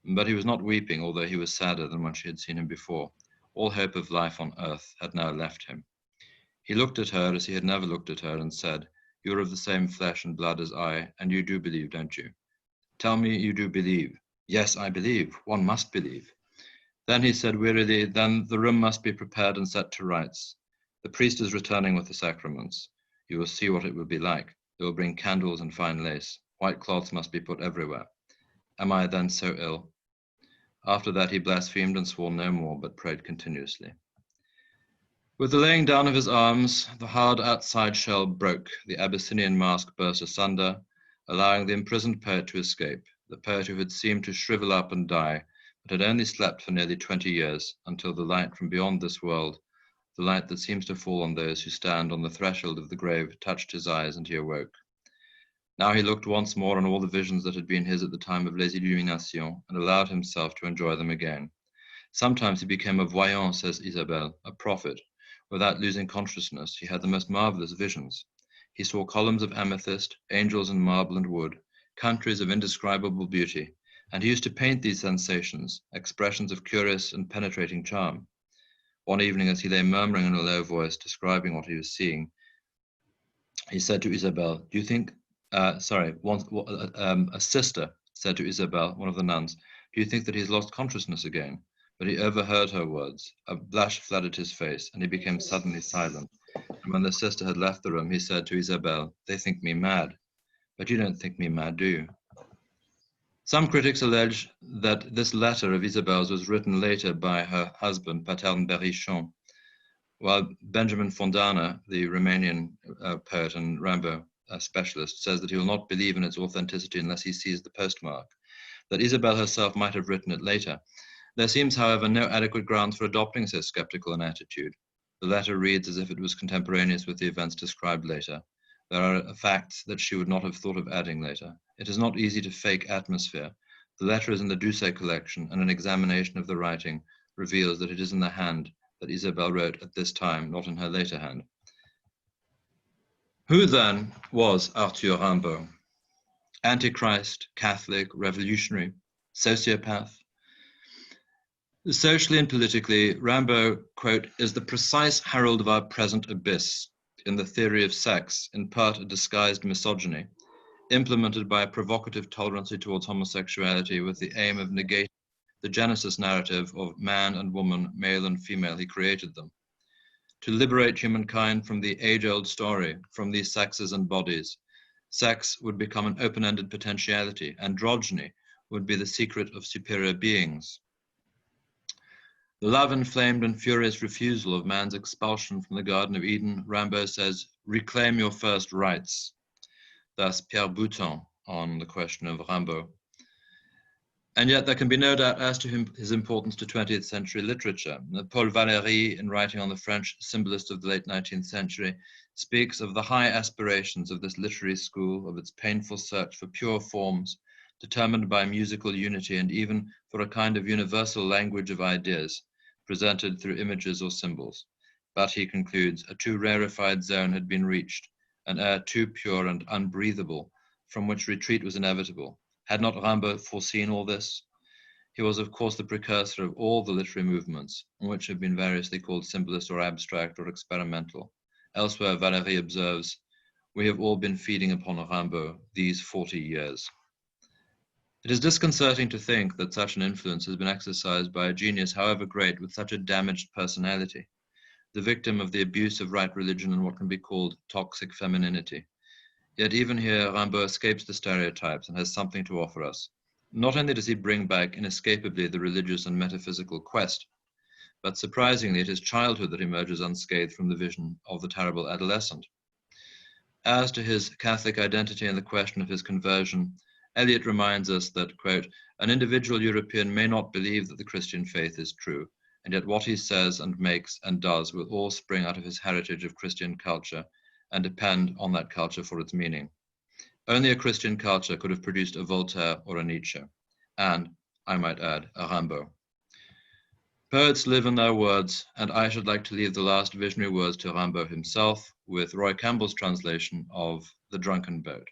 But he was not weeping, although he was sadder than when she had seen him before. All hope of life on earth had now left him. He looked at her as he had never looked at her and said, "You are of the same flesh and blood as I, and you do believe, don't you? Tell me you do believe." "Yes, I believe. One must believe." Then he said wearily, "Then the room must be prepared and set to rights. The priest is returning with the sacraments. You will see what it will be like. They will bring candles and fine lace. White cloths must be put everywhere. Am I then so ill?" After that he blasphemed and swore no more, but prayed continuously. With the laying down of his arms, the hard outside shell broke, the Abyssinian mask burst asunder, allowing the imprisoned poet to escape, the poet who had seemed to shrivel up and die, but had only slept for nearly 20 years, until the light from beyond this world, the light that seems to fall on those who stand on the threshold of the grave, touched his eyes and he awoke. Now he looked once more on all the visions that had been his at the time of Les Illuminations and allowed himself to enjoy them again. Sometimes he became a voyant, says Isabelle, a prophet. Without losing consciousness, he had the most marvelous visions. He saw columns of amethyst, angels in marble and wood, countries of indescribable beauty, and he used to paint these sensations, expressions of curious and penetrating charm. One evening, as he lay murmuring in a low voice, describing what he was seeing, he said to Isabelle, "Do you think a sister said to Isabelle, one of the nuns, "Do you think that he's lost consciousness again?" But he overheard her words. A blush flooded his face, and he became suddenly silent. And when the sister had left the room, he said to Isabelle, "They think me mad. But you don't think me mad, do you?" Some critics allege that this letter of Isabelle's was written later by her husband, Paterne Berrichon, while Benjamin Fontana, the Romanian poet and Rimbaud specialist, says that he will not believe in its authenticity unless he sees the postmark, that Isabelle herself might have written it later. There seems, however, no adequate grounds for adopting so skeptical an attitude. The letter reads as if it was contemporaneous with the events described later. There are facts that she would not have thought of adding later. It is not easy to fake atmosphere. The letter is in the Doucet collection, and an examination of the writing reveals that it is in the hand that Isabelle wrote at this time, not in her later hand. Who then was Arthur Rimbaud? Antichrist, Catholic, revolutionary, sociopath? Socially and politically, Rimbaud, quote, "is the precise herald of our present abyss in the theory of sex, in part a disguised misogyny, implemented by a provocative tolerancy towards homosexuality with the aim of negating the Genesis narrative of man and woman, male and female, he created them. To liberate humankind from the age-old story, from these sexes and bodies, sex would become an open-ended potentiality. Androgyny would be the secret of superior beings. The love-inflamed and furious refusal of man's expulsion from the Garden of Eden, Rimbaud says, reclaim your first rights. Thus Pierre Bouton on the question of Rimbaud. And yet there can be no doubt as to his importance to 20th century literature. Paul Valéry, in writing on the French symbolist of the late 19th century, speaks of the high aspirations of this literary school, of its painful search for pure forms, determined by musical unity, and even for a kind of universal language of ideas, presented through images or symbols. But he concludes, a too rarefied zone had been reached, an air too pure and unbreathable, from which retreat was inevitable. Had not Rimbaud foreseen all this? He was, of course, the precursor of all the literary movements, which have been variously called symbolist or abstract or experimental. Elsewhere, Valéry observes, we have all been feeding upon Rimbaud these 40 years. It is disconcerting to think that such an influence has been exercised by a genius, however great, with such a damaged personality, the victim of the abuse of right religion and what can be called toxic femininity. Yet even here, Rimbaud escapes the stereotypes and has something to offer us. Not only does he bring back inescapably the religious and metaphysical quest, but surprisingly it is childhood that emerges unscathed from the vision of the terrible adolescent. As to his Catholic identity and the question of his conversion, Eliot reminds us that, quote, an individual European may not believe that the Christian faith is true, and yet what he says and makes and does will all spring out of his heritage of Christian culture and depend on that culture for its meaning. Only a Christian culture could have produced a Voltaire or a Nietzsche, and, I might add, a Rimbaud. Poets live in their words, and I should like to leave the last visionary words to Rimbaud himself with Roy Campbell's translation of The Drunken Boat.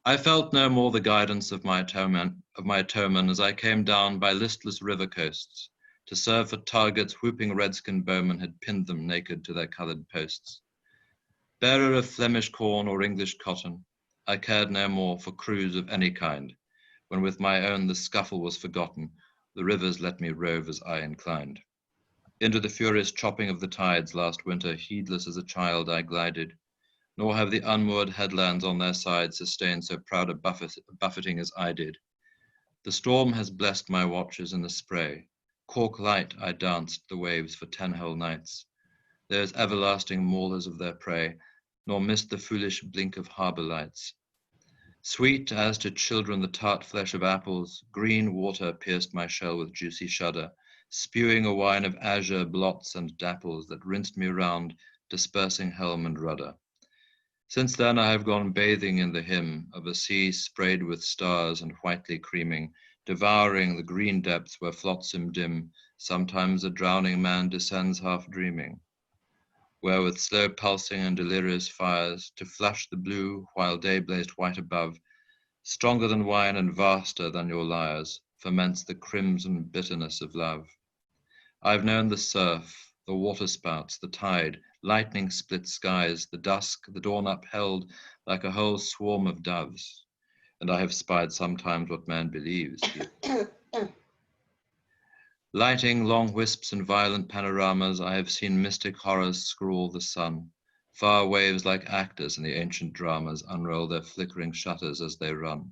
I felt no more the guidance of my atonement as I came down by listless river coasts to serve for targets whooping redskin bowmen had pinned them naked to their coloured posts. Bearer of Flemish corn or English cotton, I cared no more for crews of any kind. When with my own the scuffle was forgotten, the rivers let me rove as I inclined. Into the furious chopping of the tides last winter, heedless as a child I glided, nor have the unmoored headlands on their sides sustained so proud a buffeting as I did. The storm has blessed my watches in the spray. Cork light I danced the waves for 10 whole nights. Those everlasting maulers of their prey, nor missed the foolish blink of harbour lights. Sweet as to children the tart flesh of apples, green water pierced my shell with juicy shudder, spewing a wine of azure blots and dapples that rinsed me round, dispersing helm and rudder. Since then I have gone bathing in the hymn of a sea sprayed with stars and whitely creaming, devouring the green depths where flotsam dim, sometimes a drowning man descends half dreaming, where with slow pulsing and delirious fires, to flush the blue while day blazed white above, stronger than wine and vaster than your lyres, ferments the crimson bitterness of love. I've known the surf, the waterspouts, the tide, lightning split skies, the dusk, the dawn upheld like a whole swarm of doves, and I have spied sometimes what man believes. Lighting long wisps and violent panoramas, I have seen mystic horrors scrawl the sun. Far waves like actors in the ancient dramas unroll their flickering shutters as they run.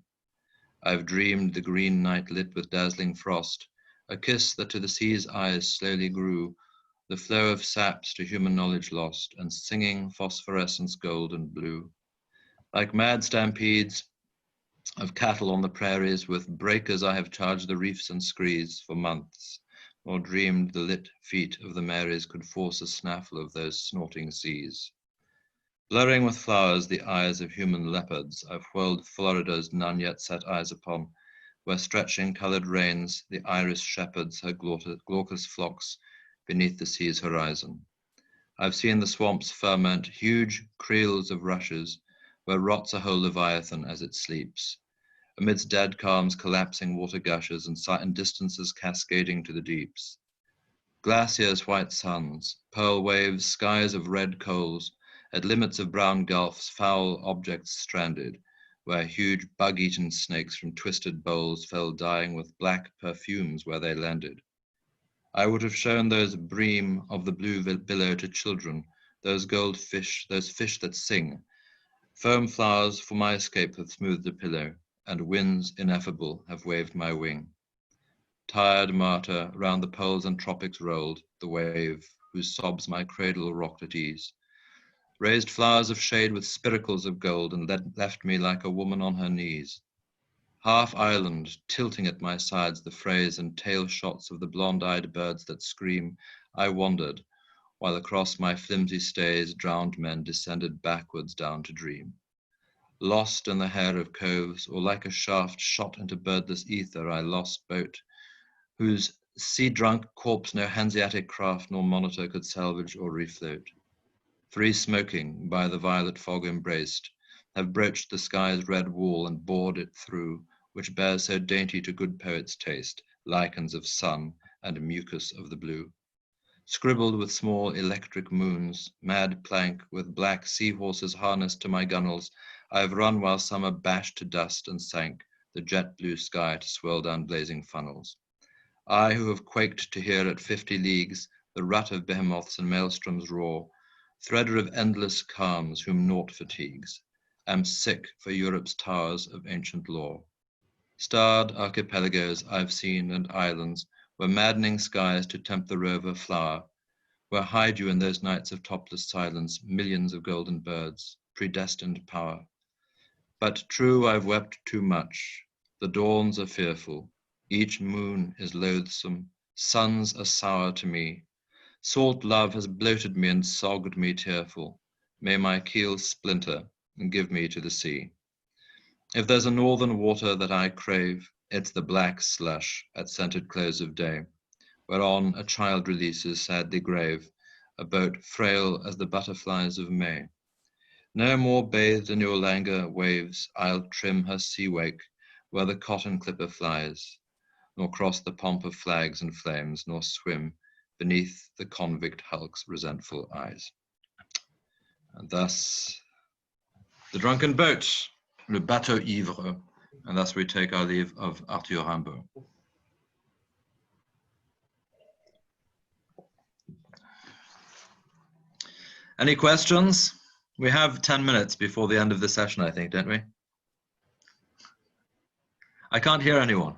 I've dreamed the green night lit with dazzling frost, a kiss that to the sea's eyes slowly grew, the flow of saps to human knowledge lost, and singing phosphorescence gold and blue. Like mad stampedes of cattle on the prairies, with breakers I have charged the reefs and screes for months, nor dreamed the lit feet of the Marys could force a snaffle of those snorting seas. Blurring with flowers the eyes of human leopards, I've whirled Florida's none yet set eyes upon, where stretching coloured reins the iris shepherds her glaucous flocks beneath the sea's horizon. I've seen the swamps ferment huge creels of rushes, where rots a whole leviathan as it sleeps, amidst dead calms collapsing water gushes and distances cascading to the deeps. Glaciers, white suns, pearl waves, skies of red coals, at limits of brown gulfs, foul objects stranded, where huge bug-eaten snakes from twisted bowls fell dying with black perfumes where they landed. I would have shown those bream of the blue billow to children, those goldfish, those fish that sing. Foam flowers for my escape have smoothed the pillow, and winds ineffable have waved my wing. tired martyr, round the poles and tropics rolled, the wave, whose sobs my cradle rocked at ease, raised flowers of shade with spiracles of gold, and left me like a woman on her knees. Half island, tilting at my sides the phrase and tail shots of the blonde-eyed birds that scream, I wandered, while across my flimsy stays drowned men descended backwards down to dream. Lost in the hair of coves, or like a shaft shot into birdless ether, I lost boat, whose sea-drunk corpse no Hanseatic craft nor monitor could salvage or refloat. Free smoking, by the violet fog embraced, have broached the sky's red wall and bored it through, which bears so dainty to good poets' taste, lichens of sun and mucus of the blue. Scribbled with small electric moons, mad plank with black seahorses harnessed to my gunwales, I have run while summer bashed to dust and sank the jet blue sky to swirl down blazing funnels. I who have quaked to hear at 50 leagues the rut of behemoths and maelstroms roar, threader of endless calms whom naught fatigues, am sick for Europe's towers of ancient lore. Starred archipelagos I've seen and islands, where maddening skies to tempt the rover flower, where hide you in those nights of topless silence millions of golden birds, predestined power. But true I've wept too much, the dawns are fearful, each moon is loathsome, suns are sour to me. Salt love has bloated me and sogged me tearful. May my keel splinter and give me to the sea. If there's a northern water that I crave, it's the black slush at scented close of day, whereon a child releases sadly grave, a boat frail as the butterflies of May. No more bathed in your languor waves, I'll trim her sea wake where the cotton clipper flies, nor cross the pomp of flags and flames, nor swim beneath the convict hulk's resentful eyes. And thus, the drunken boat, le bateau ivre, and thus we take our leave of Arthur Rimbaud. Any questions? We have 10 minutes before the end of the session, I think, don't we? I can't hear anyone.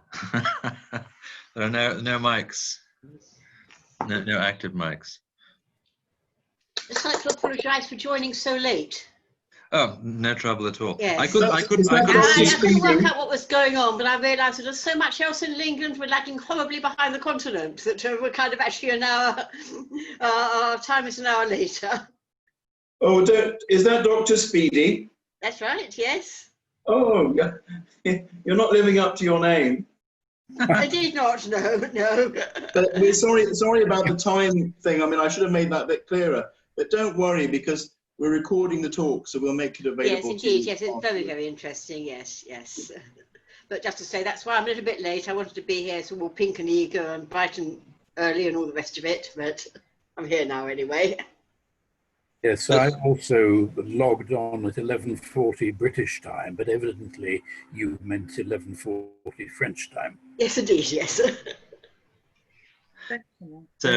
There are no mics, no active mics. I'd just like to apologise for joining so late. Oh, no trouble at all. Yes. I couldn't I couldn't work out what was going on, but I realised that there's so much else in England. We're lagging horribly behind the continent that we're kind of actually an hour. Our time is an hour later. Oh, is that Dr. Speedy? That's right. Yes. Oh, you're not living up to your name. I did not. No. But we're sorry about the time thing. I mean, I should have made that a bit clearer. But don't worry, because we're recording the talk, so we'll make it available. Yes, indeed. Yes, it's very, very interesting. Yes. But just to say, that's why I'm a little bit late. I wanted to be here, so we're pink and eager and bright and early and all the rest of it. But I'm here now anyway. Yes, I also logged on at 11:40 British time, but evidently you meant 11:40 French time. Yes, indeed. Yes. So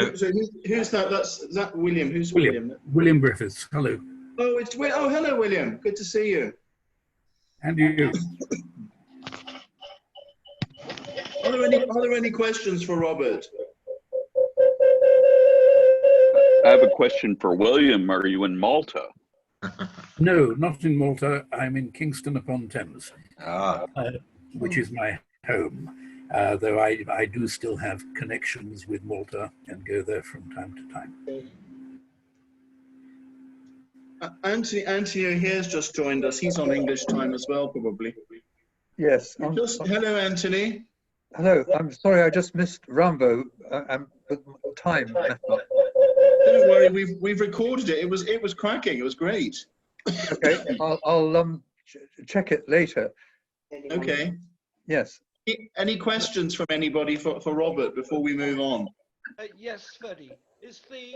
who's that? Is that William? Who's William? William Griffiths. Hello. Oh, it's Will. Oh, hello, William. Good to see you. And you. Are there any questions for Robert? I have a question for William. Are you in Malta? No, not in Malta. I'm in Kingston upon Thames, which is my home. Though I do still have connections with Malta and go there from time to time. Anthony O'Hare's just joined us. He's on English time as well, probably. Yes. Hello, Anthony. Hello. I'm sorry, I just missed Rimbaud. Time. Don't worry, we've recorded it. It was cracking. It was great. Okay. I'll check it later. Okay. Yes. Any questions from anybody for Robert before we move on? Yes, Ferdi. Is the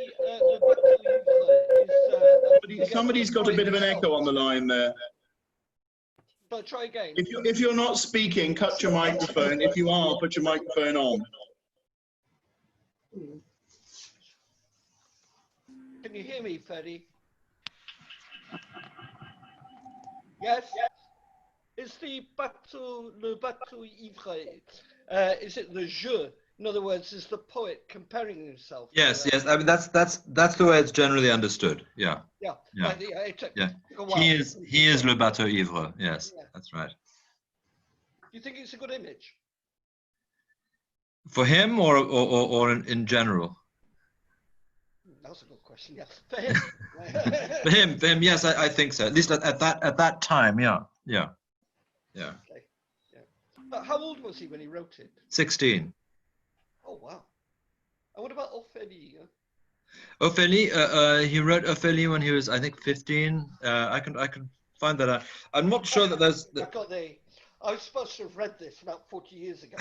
Somebody's got a bit of an echo on the line there. Shall I try again? If you're not speaking, cut your microphone. If you are, put your microphone on. Can you hear me, Ferdi? Yes. Is the bateau, le bateau ivre, is it le jeu? In other words, is the poet comparing himself? Yes, to, yes. I mean, that's the way it's generally understood. Yeah, Yeah. yeah, It took yeah. a while. He is le bateau ivre. Yes, Yeah. that's right. Do you think it's a good image? For him, or in general? That's a good question. Yeah, for him. For him, yes, I think so. At least at that time, yeah. Okay. Yeah. But how old was he when he wrote it? 16. Oh wow. And what about Ophélie? Ophélie, he wrote Ophélie when he was, I think, 15. I can find that out. I'm not sure that there's. I was supposed to have read this about 40 years ago.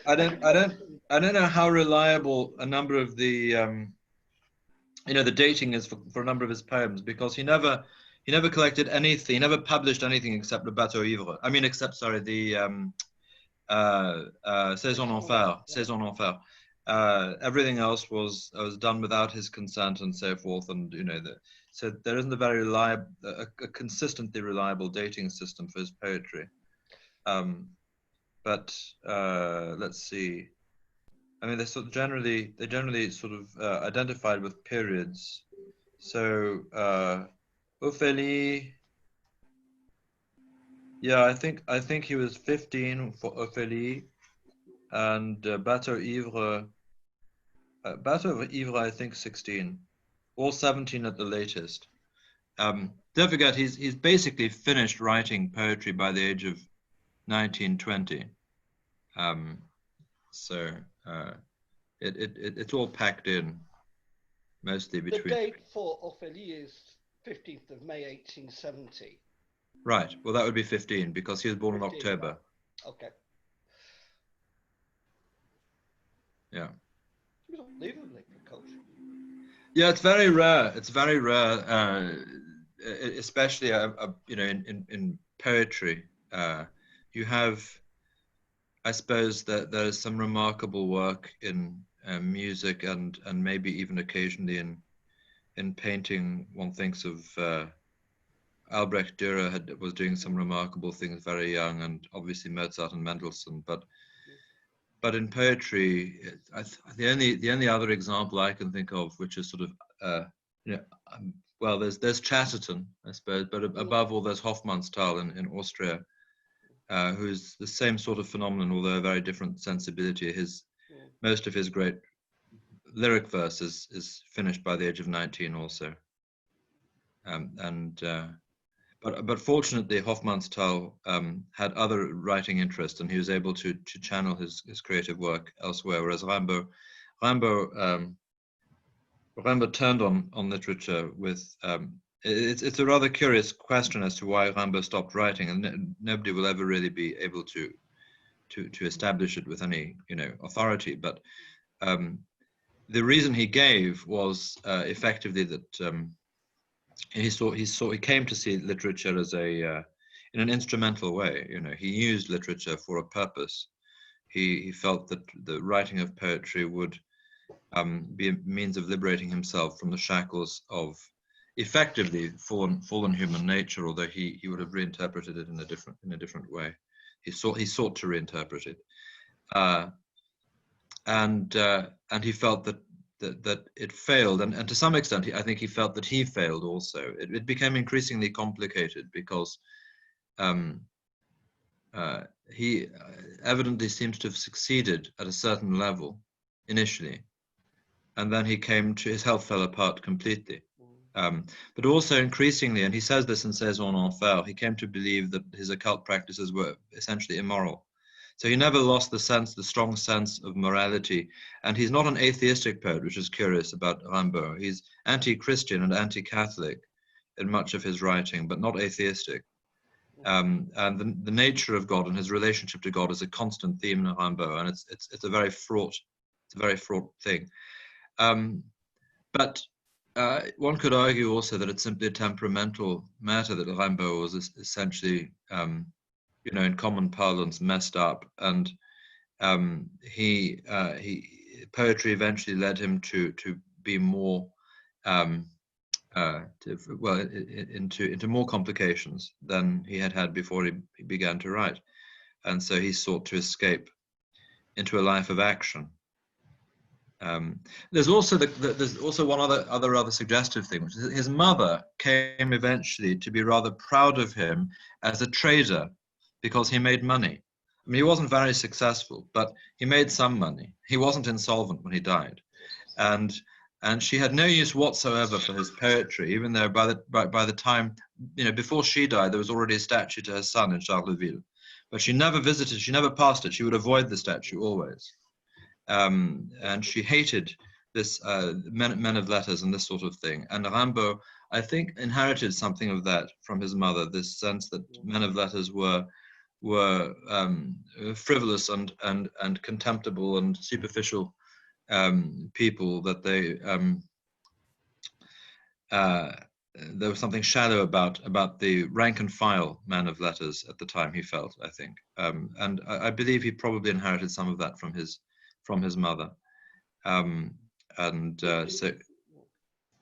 I don't know how reliable a number of the the dating is for a number of his poems, because he never collected anything, he never published anything except Le Bateau Ivre. I mean, except, sorry, the Saison Enfer. Saison Enfer. Everything else was done without his consent and so forth, and so there isn't a very reliable, a consistently reliable dating system for his poetry. But let's see. I mean, they generally sort of identified with periods. So Ophélie, yeah, I think he was 15 for Ophélie, and Bateau Ivre, I think 16, or 17 at the latest. Don't forget, he's basically finished writing poetry by the age of 19, 20. So it's all packed in, mostly between. The date for Ophélie is 15th of May 1870. Right. Well, that would be 15 because he was born in October. Okay. Yeah. He was unbelievably precocious. Yeah, it's very rare. It's very rare, especially in poetry. You have, I suppose, that there is some remarkable work in music and maybe even occasionally in painting. One thinks of Albrecht Dürer was doing some remarkable things very young, and obviously Mozart and Mendelssohn. But in poetry, the only other example I can think of, which is sort of well, there's Chatterton, I suppose, but above all there's Hofmannsthal in Austria, who's the same sort of phenomenon, although a very different sensibility. Most of his great lyric verse is finished by the age of 19 also. But fortunately, Hofmannsthal had other writing interests, and he was able to channel his creative work elsewhere. Whereas Rimbaud turned on literature with. It's a rather curious question as to why Rimbaud stopped writing, and nobody will ever really be able to establish it with any authority. But the reason he gave was effectively that. He came to see literature as in an instrumental way. He used literature for a purpose. He felt that the writing of poetry would be a means of liberating himself from the shackles of effectively fallen human nature, although he would have reinterpreted it in a different way. He sought to reinterpret it, and he felt that it failed, and to some extent I think he felt that he failed also. It became increasingly complicated because he evidently seems to have succeeded at a certain level initially, and then his health fell apart completely. But also increasingly, and he says this in Saison Enfer, he came to believe that his occult practices were essentially immoral. So he never lost the strong sense of morality. And he's not an atheistic poet, which is curious about Rimbaud. He's anti-Christian and anti-Catholic in much of his writing, but not atheistic. And the nature of God and his relationship to God is a constant theme in Rimbaud, and it's a very fraught thing. But one could argue also that it's simply a temperamental matter, that Rimbaud was essentially in common parlance, messed up, and poetry eventually led him to be more into more complications than he had before he began to write, and so he sought to escape into a life of action. There's also there's also one other rather suggestive thing, which is his mother came eventually to be rather proud of him as a trader because he made money. I mean, he wasn't very successful, but he made some money. He wasn't insolvent when he died, and she had no use whatsoever for his poetry, even though by the time, you know, before she died, there was already a statue to her son in Charleville, but she never visited, she never passed it. She would avoid the statue always. And she hated this men of letters and this sort of thing. And Rimbaud, I think, inherited something of that from his mother, this sense that men of letters were frivolous and contemptible and superficial people, that there was something shallow about the rank and file man of letters at the time, he felt, I think. And I believe he probably inherited some of that from his mother. So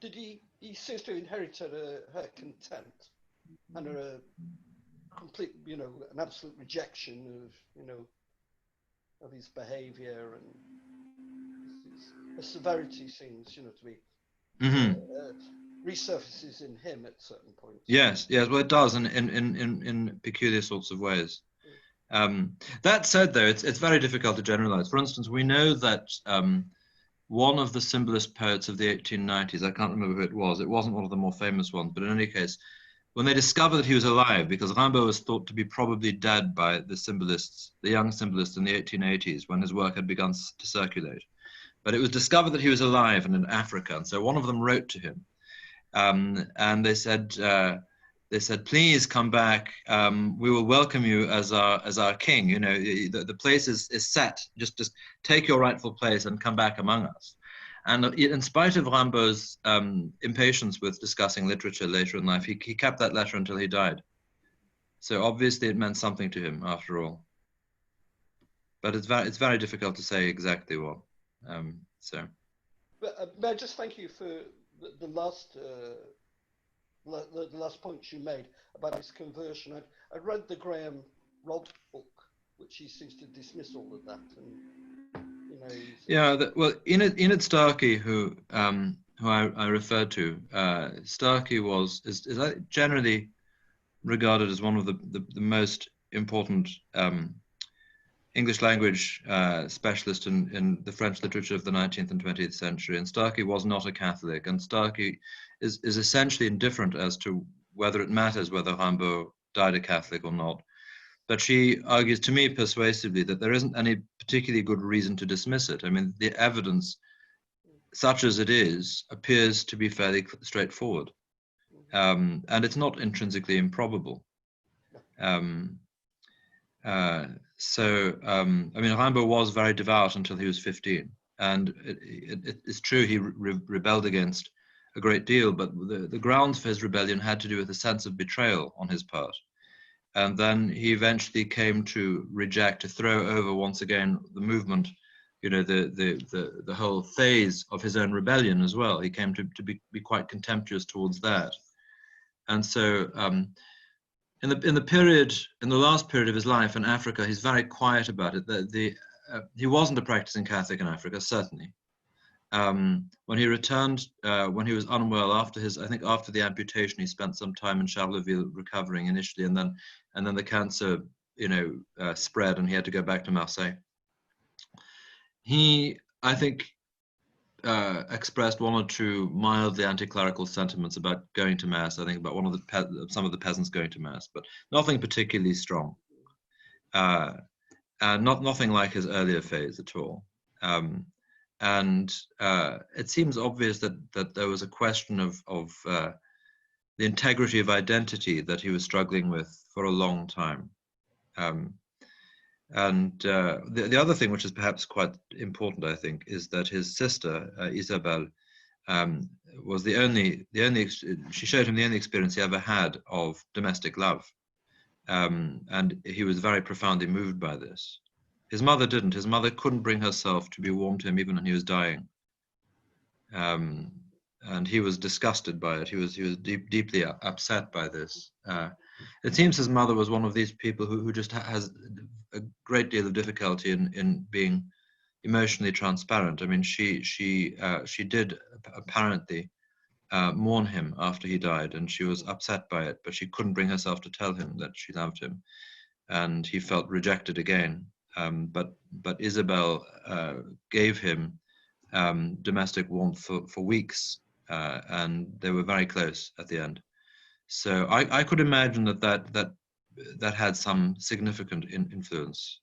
did he seems to have inherited her contempt and her complete, you know, an absolute rejection of, you know, of his behavior, and his severity seems, you know, to be resurfaces in him at certain points. Yes, well, it does in peculiar sorts of ways. That said, though, it's very difficult to generalize. For instance, we know that one of the symbolist poets of the 1890s, I can't remember who it wasn't one of the more famous ones, but in any case, when they discovered that he was alive, because Rimbaud was thought to be probably dead by the symbolists, the young symbolists in the 1880s, when his work had begun to circulate. But it was discovered that he was alive and in Africa, and so one of them wrote to him, and they said, please come back. We will welcome you as our king. You know, the place is set. Just take your rightful place and come back among us. And in spite of Rimbaud's impatience with discussing literature later in life, he kept that letter until he died. So obviously it meant something to him after all. But it's very difficult to say exactly what. But may I just thank you for the last point you made about his conversion. I read the Graham Robb book, which he seems to dismiss all of that. And, you know, yeah, well, Enid Starkey, who I referred to, Starkey is generally regarded as one of the most important English language specialist in the French literature of the 19th and 20th century. And Starkey was not a Catholic, and Starkey is essentially indifferent as to whether it matters whether Rimbaud died a Catholic or not. But she argues to me persuasively that there isn't any particularly good reason to dismiss it. I mean, the evidence, such as it is, appears to be fairly straightforward. And it's not intrinsically improbable. I mean, Rimbaud was very devout until he was 15. And it's true he rebelled against a great deal, but the grounds for his rebellion had to do with a sense of betrayal on his part. And then he eventually came to reject, to throw over once again the movement, you know, the whole phase of his own rebellion as well. He came to be quite contemptuous towards that. And so in the last period of his life in Africa, he's very quiet about it. He wasn't a practicing Catholic in Africa, certainly. When he returned, when he was unwell after the amputation, he spent some time in Charleville recovering initially, and then the cancer, you know, spread, and he had to go back to Marseille. He, I think, expressed one or two mildly anti-clerical sentiments about going to mass. I think about some of the peasants going to mass, but nothing particularly strong, and nothing like his earlier phase at all. And it seems obvious that there was a question of the integrity of identity that he was struggling with for a long time. The other thing, which is perhaps quite important, I think, is that his sister, Isabel, was she showed him the only experience he ever had of domestic love. And he was very profoundly moved by this. His mother didn't. His mother couldn't bring herself to be warm to him even when he was dying. And he was disgusted by it. He was deeply upset by this. It seems his mother was one of these people who just has a great deal of difficulty in being emotionally transparent. I mean, she did apparently mourn him after he died, and she was upset by it, but she couldn't bring herself to tell him that she loved him, and he felt rejected again. But Isabel gave him domestic warmth for weeks, and they were very close at the end. So I could imagine that had some significant influence,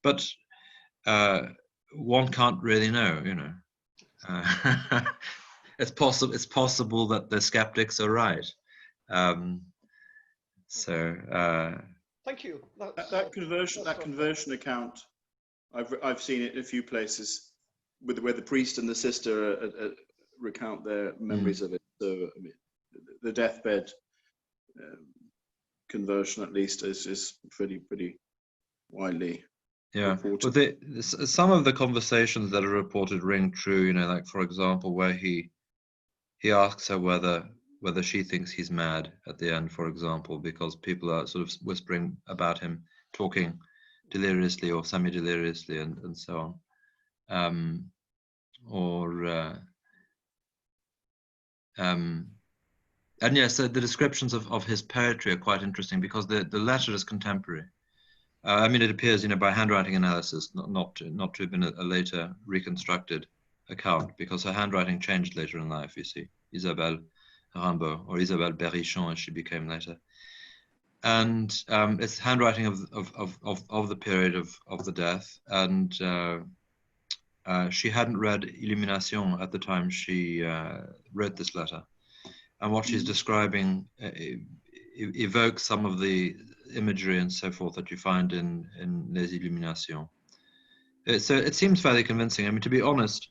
but one can't really know, you know. It's possible that the skeptics are right. Thank you. That conversion account, I've seen it in a few places, where the priest and the sister recount their memories of it. So I mean, the deathbed conversion, at least, is pretty widely. Yeah, but some of the conversations that are reported ring true. You know, like for example, where he asks her whether she thinks he's mad at the end, for example, because people are sort of whispering about him talking deliriously or semi-deliriously and so on. And yes, the descriptions of his poetry are quite interesting, because the letter is contemporary. I mean, it appears, you know, by handwriting analysis, not to have been a later reconstructed account, because her handwriting changed later in life, you see. Isabelle Rimbaud, or Isabelle Berrichon as she became later. And it's handwriting of the period of the death, and she hadn't read Illumination at the time she wrote this letter. And what she's describing evokes some of the imagery and so forth that you find in Les Illuminations. So it seems fairly convincing. I mean, to be honest,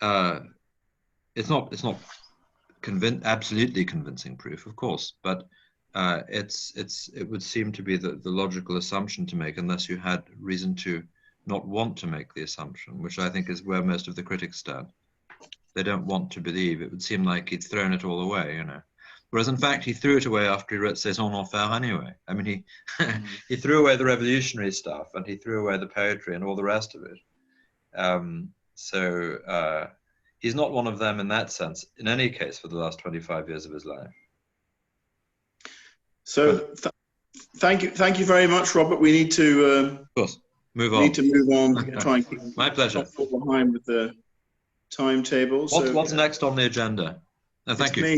it's not absolutely convincing proof, of course, but it would seem to be the logical assumption to make, unless you had reason to not want to make the assumption, which I think is where most of the critics stand. They don't want to believe. It would seem like he'd thrown it all away, you know. Whereas in fact he threw it away after he wrote Saison d'Enfer anyway. I mean, he threw away the revolutionary stuff, and he threw away the poetry and all the rest of it. He's not one of them in that sense, in any case, for the last 25 years of his life. So thank you very much, Robert. We need to of course move on. Try and keep my pleasure. Behind with the timetable. What's next on the agenda? No, thank you. Me.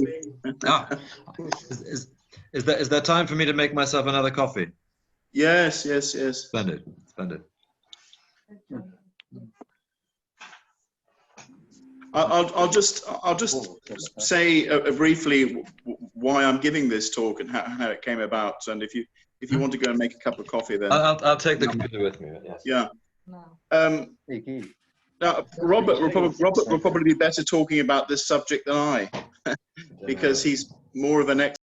Is there time for me to make myself another coffee? Yes. Splendid. I'll just say briefly why I'm giving this talk and how it came about. And if you want to go and make a cup of coffee, then I'll take the computer with me. Yes. Yeah. Now, Robert will probably be better talking about this subject than I, because he's more of an expert.